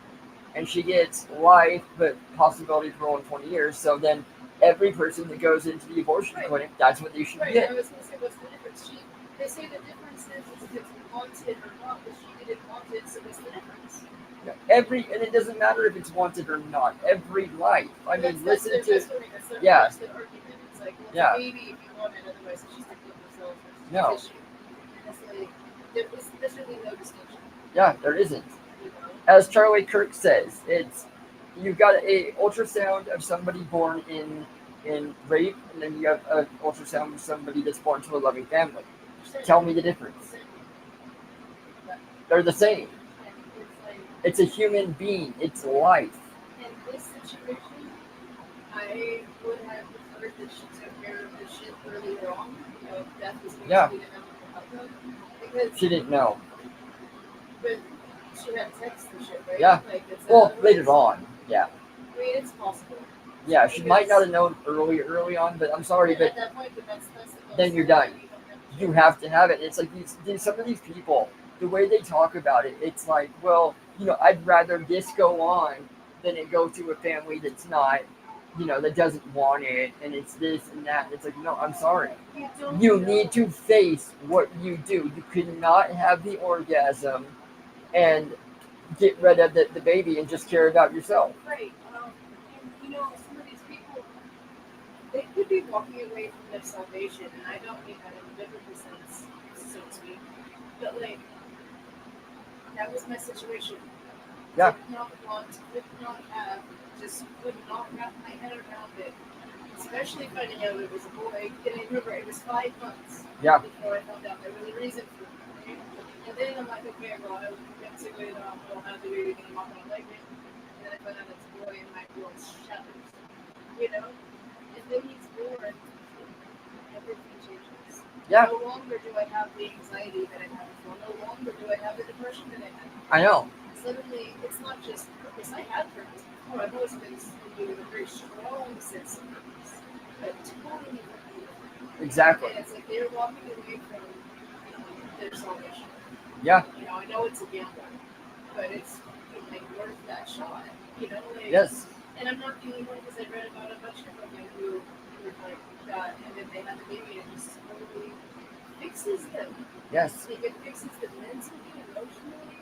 A: and she gets life, but possibility of parole in 20 years. So then every person that goes into the abortion clinic, that's what they should get.
B: I was going to say, what's the difference? They say the difference is if it's wanted or not, but she didn't want it, so what's the difference?
A: And it doesn't matter if it's wanted or not. Every life. I mean, listen to.
B: That's
A: Yeah.
B: the argument. It's like, well,
A: Yeah.
B: maybe if you want it, otherwise it's just a kill yourself.
A: No.
B: Issue. And it's like, there's really no distinction.
A: Yeah, there isn't. As Charlie Kirk says, you've got a ultrasound of somebody born in rape, and then you have an ultrasound of somebody that's born to a loving family. Tell me the difference. They're the same. It's a human being. It's life.
B: In this situation, I would have preferred that she took care of the shit earlier on. You know, if death was going to be the outcome. Because
A: She didn't know.
B: But she had text and shit, right?
A: Yeah.
B: Like, it's
A: Well, later on. Yeah.
B: I mean, it's possible.
A: Yeah, she might not have known early on, but I'm sorry,
B: At
A: but
B: that point, but that's the
A: then you're done. You have to have it. It's like some of these people, the way they talk about it, it's like, well, I'd rather this go on than it go to a family that's not, that doesn't want it, and it's this and that. And it's like, no, I'm sorry. You need to face what you do. You cannot have the orgasm and get rid of the baby and just care about yourself.
B: Right. And, some of these people, they could be walking away from their salvation, and I don't mean that in a biblical sense, so to speak. But, like, that was my situation.
A: Yeah.
B: Could not have, just could not wrap my head around it. Especially finding out it was a boy. And I remember it was 5 months before I found out there was a reason for it. Right? And then I'm like, okay, well, I'll get to it, I'll have the baby, and I'm not going to like it. And then I find out it's a boy, and my world shatters. You know? And then he's born, everything changes.
A: Yeah.
B: No longer do I have the anxiety that I had before. No longer do I have the depression that I had.
A: I know.
B: Suddenly, it's not just purpose. I had purpose before. I've always been with a very strong sense of purpose, but totally different.
A: Exactly.
B: And it's like they're walking away from their salvation.
A: Yeah.
B: You know, I know it's a gamble, but it's like worth that shot. You know, like,
A: Yes.
B: And I'm not the only one because I read about a bunch of women who were like that, and then they had the baby, and it just totally fixes them.
A: Yes.
B: Like it fixes them mentally, emotionally.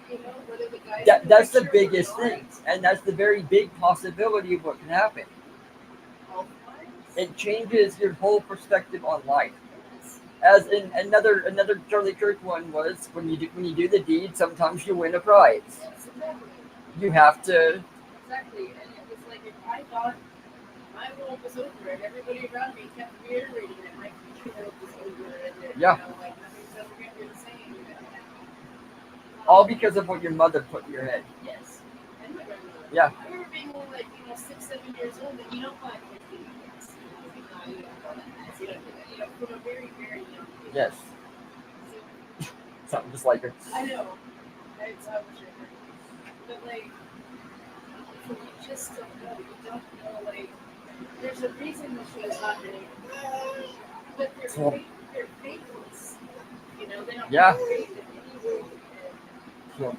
B: You know, whether the guys.
A: That's the biggest thing, and that's the very big possibility of what can happen. It changes your whole perspective on life. As in another Charlie Kirk one was when you do the deed, sometimes you win a prize.
B: Yes, exactly.
A: You have to.
B: Exactly, and it was like if I thought my world was over and everybody around me kept reiterating that my future world was over and that,
A: Yeah.
B: you know, like nothing's ever going to be the same.
A: All because of what your mother put in your head.
B: Yes. And my grandmother.
A: Yeah.
B: I remember being only like, 6, 7 years old, and you don't find 50 years. You don't call that nice. You don't do that. From a very, very young age.
A: Yes.
B: So,
A: Something just like her.
B: I know. I wish I heard. But like, you just don't know. You don't know, like, there's a reason the show's happening. But they're faithless. You know, they don't have faith in any way.
A: Yeah.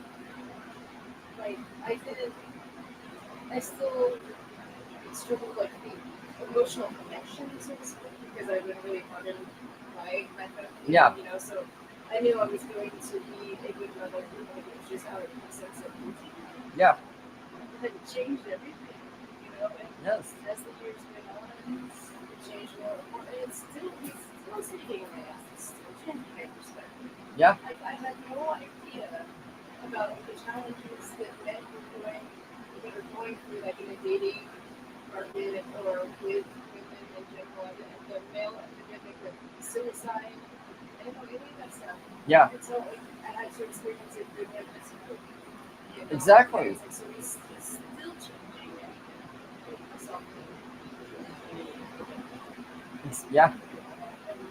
B: Like, I still struggle with like the emotional connection, so to speak, because I've been really hardened by my family.
A: Yeah.
B: You know, so I knew I was going to be a good mother, but it was just out of a sense of duty.
A: Yeah.
B: It changed everything, you know, and
A: yes.
B: As the years went on, it changed more and more. And it's still sitting in my ass. It's still changing my perspective.
A: Yeah.
B: I had no idea about the challenges that men were going through, like in a dating market or with women in general, and the male epidemic of suicide. I didn't know any of that stuff.
A: Yeah.
B: And so I had to experience it through him as well. You know?
A: Exactly.
B: Like, so he's still changing myself.
A: Yeah.
B: And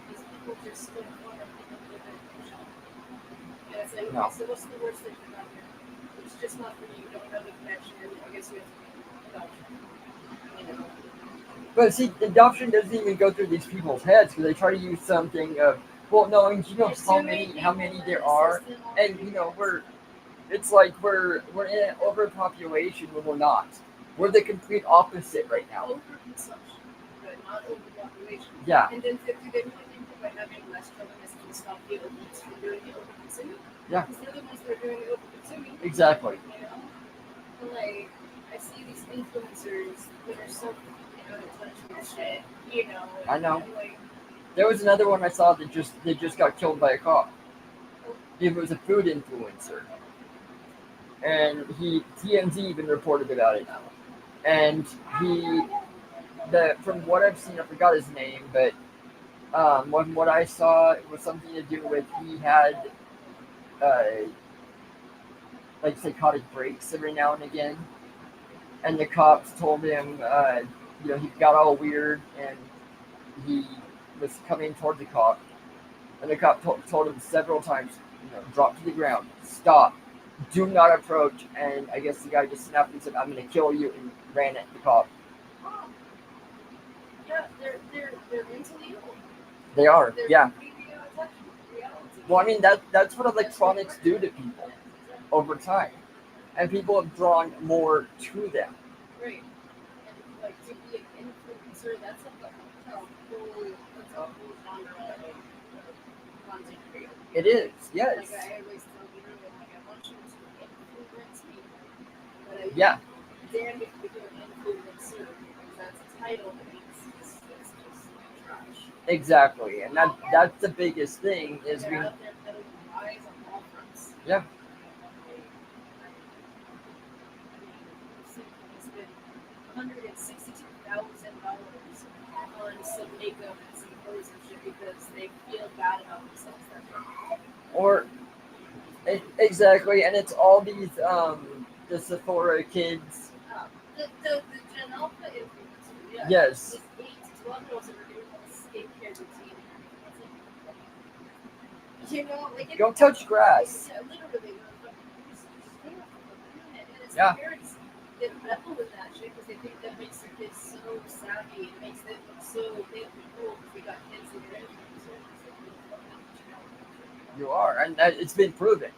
B: these people just don't want to live in the and it's like,
A: No.
B: okay, so what's the worst that can happen? It's just not for you. You don't have the connection. I guess you have to be adoption. You know?
A: But see, adoption doesn't even go through these people's heads because they try to use something of, well, no, and you know how many there are, and you know it's like we're in an overpopulation when we're not. We're the complete opposite right now.
B: Overconsumption, but not overpopulation.
A: Yeah.
B: And then do they really think that by having less children is going to stop the elites from doing the overconsuming?
A: Yeah.
B: Because they're the ones that are doing the overconsuming.
A: Exactly.
B: You know? And like, I see these influencers that are so out of touch with shit, you know?
A: I know.
B: And like,
A: There was another one I saw that just got killed by a cop. It was a food influencer. And TMZ even reported about it. And from what I've seen, I forgot his name, but from what I saw, it was something to do with he had like psychotic breaks every now and again, and the cops told him, he got all weird and he was coming towards the cop, and the cop told him several times, drop to the ground, stop, do not approach, and I guess the guy just snapped and said, I'm going to kill you, and ran at the cop.
B: yeah, they're mentally ill.
A: They are,
B: They're
A: yeah.
B: completely out of touch with reality.
A: Well, I mean, that's what electronics do to people over time. And people have drawn more to them.
B: Right. And like to be an influencer, that's a whole genre of content creator.
A: It is, yes.
B: Like I always tell people, like I want you to influence people. But I damn if you do an influencer because that's a title that means it's just trash.
A: Exactly, and that's the biggest thing is
B: They're out there peddling lies on all fronts.
A: Yeah.
B: $162,000 on some makeup and some clothes and shit because they feel bad about themselves that day.
A: Or exactly, and it's all these the Sephora kids.
B: The Gen Alpha influencer, yeah.
A: Yes.
B: These 8 to 12 year olds that are doing all this skincare routine. You know, like
A: Don't touch grass.
B: Yeah, literally. Just stay off the internet. And it's
A: Yeah.
B: the parents that revel with that shit because they think that makes their kids so savvy. It makes them look so hip and cool because they got kids that are influencers.
A: You are, and it's been proven.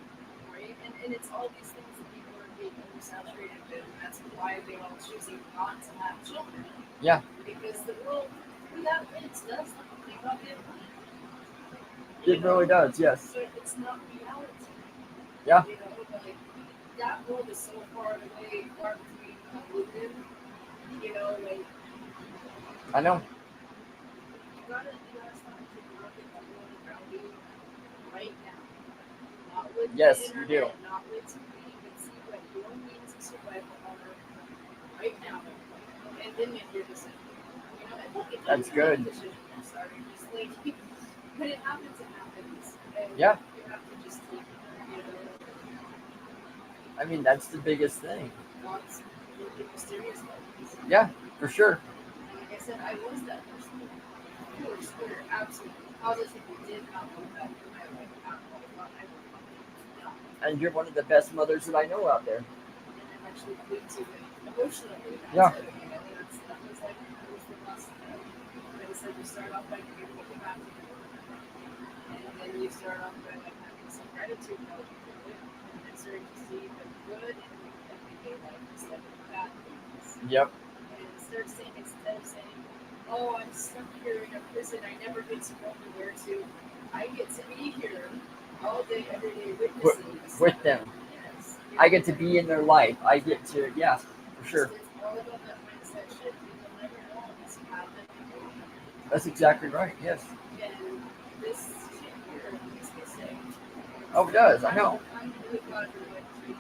B: Right? And it's all these things that people are being oversaturated with, and that's why they're all choosing not to have children.
A: Yeah.
B: Because the world without kids does look like a goddamn money.
A: It really does, yes.
B: But it's not reality.
A: Yeah.
B: You know, like that world is so far away, far between within. You know, like
A: I know.
B: you gotta start taking a look at the world around you right now. Not with
A: Yes,
B: the
A: you
B: internet,
A: do.
B: not with TV, but see what your means of survival are right now. And then make your decision. You know, and look, it
A: That's
B: doesn't make a
A: good.
B: decision. I'm sorry, just like when it happens, it happens. And
A: Yeah.
B: you have to just take it, you know.
A: I mean, that's the biggest thing.
B: God's really mysterious things.
A: Yeah, for sure.
B: And like I said, I was that person. Pure Twitter, absolutely, positively did not want that in my life at all. Thought I would not.
A: And you're one of the best mothers that I know out there.
B: And I'm actually good to it emotionally.
A: Yeah.
B: That was like the last thing. Like I said, you start off by doing what you have to do. And then you start off by like having some gratitude about it. And starting to see the good in everyday life instead of the bad things.
A: Yep.
B: And instead of saying, oh, I'm stuck here in a prison, I never get to go anywhere to, I get to be here all day, every day, witnessing
A: With them.
B: Yes.
A: I get to be in their life. I get to, yeah, for sure.
B: It's all about that mindset shift. You'll never know unless you have that before.
A: That's exactly right, yes.
B: And this shit here makes me say,
A: Oh, it does, I know.
B: I'm really glad you're with me.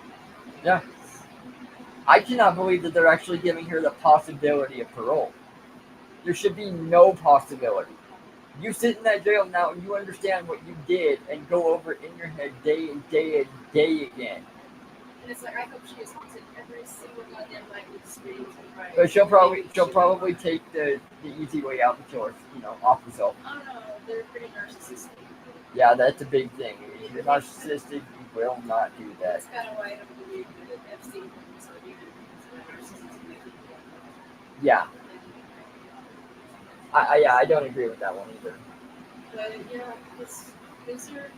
A: Yeah. I cannot believe that they're actually giving her the possibility of parole. There should be no possibility. You sit in that jail now and you understand what you did and go over it in your head day and day and day again.
B: And it's like, I hope she is haunted every single goddamn night with screams and cries.
A: But she'll probably take the easy way out and kill her, off herself.
B: I don't know, they're pretty narcissistic.
A: Yeah, that's a big thing. If you're narcissistic, you will not do that.
B: That's kind of why I don't believe that Epstein was even narcissistic.
A: Yeah. I don't agree with that one either.
B: But yeah, these are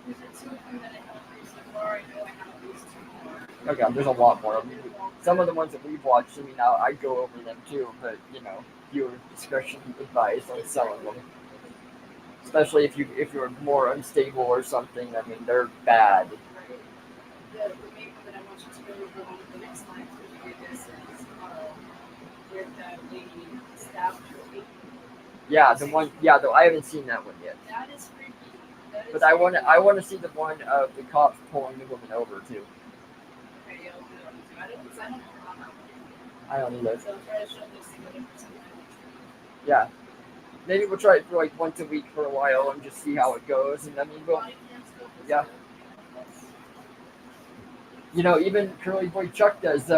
B: two of them that I haven't used so far. I know I haven't used too far.
A: Okay, there's a lot more. I mean, some of the ones that we've watched, I go over them too, but viewer discretion advised on some of them. Especially if you're more unstable or something. I mean, they're bad.
B: The main one that I want you to go over on the next line to do this is where that lady stabbed her baby.
A: Yeah, the one. Yeah, though I haven't seen that one yet.
B: That is freaky. That is
A: But I want to see the one of the cops pulling the woman over too.
B: Okay, I'll do that. I don't know how that one.
A: I don't either.
B: So I'll try to show this to you.
A: Yeah. Maybe we'll try it for like once a week for a while and just see how it goes. And I mean, yeah. Even Curly Boy Chuck does.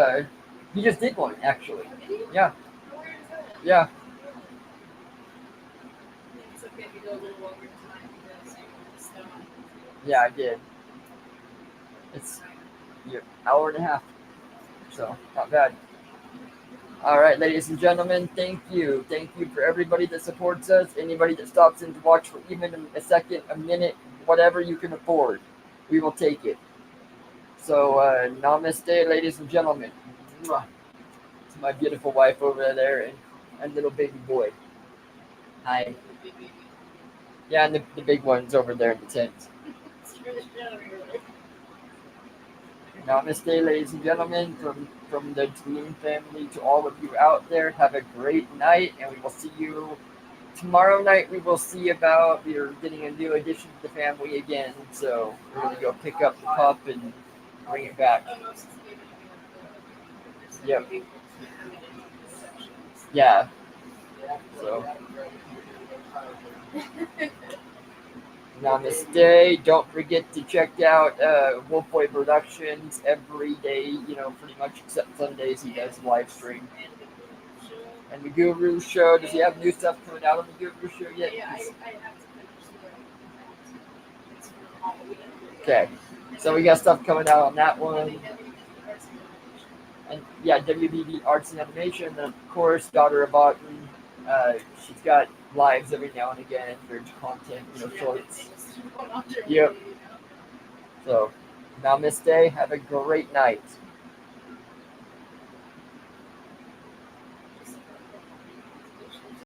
A: He just did one actually. Yeah. Yeah.
B: It's okay if you go a little longer tonight because you want to
A: Yeah, I did. It's hour and a half, so not bad. All right, ladies and gentlemen, thank you. Thank you for everybody that supports us, anybody that stops in to watch for even a second, a minute, whatever you can afford. We will take it. So, namaste, ladies and gentlemen. Mwah. To my beautiful wife over there and little baby boy. Hi. Yeah, and the big one's over there in the tent. Namaste, ladies and gentlemen, from the Dream family to all of you out there. Have a great night, and we will see you tomorrow night. We will see about we're getting a new addition to the family again, so we're gonna go pick up the pup and bring it back. Yep. Yeah. So. Namaste. Don't forget to check out Wolf Boy Productions every day, you know, pretty much except Sundays he does live stream. And the Guru Show, does he have new stuff coming out on the Guru Show yet?
B: Yeah, I have to finish the it's for Halloween.
A: Okay, so we got stuff coming out on that one. And yeah, WBB Arts and Animation, and of course, Daughter of Otten. She's got lives every now and again for content, you know, shorts. Yep. So, namaste. Have a great night.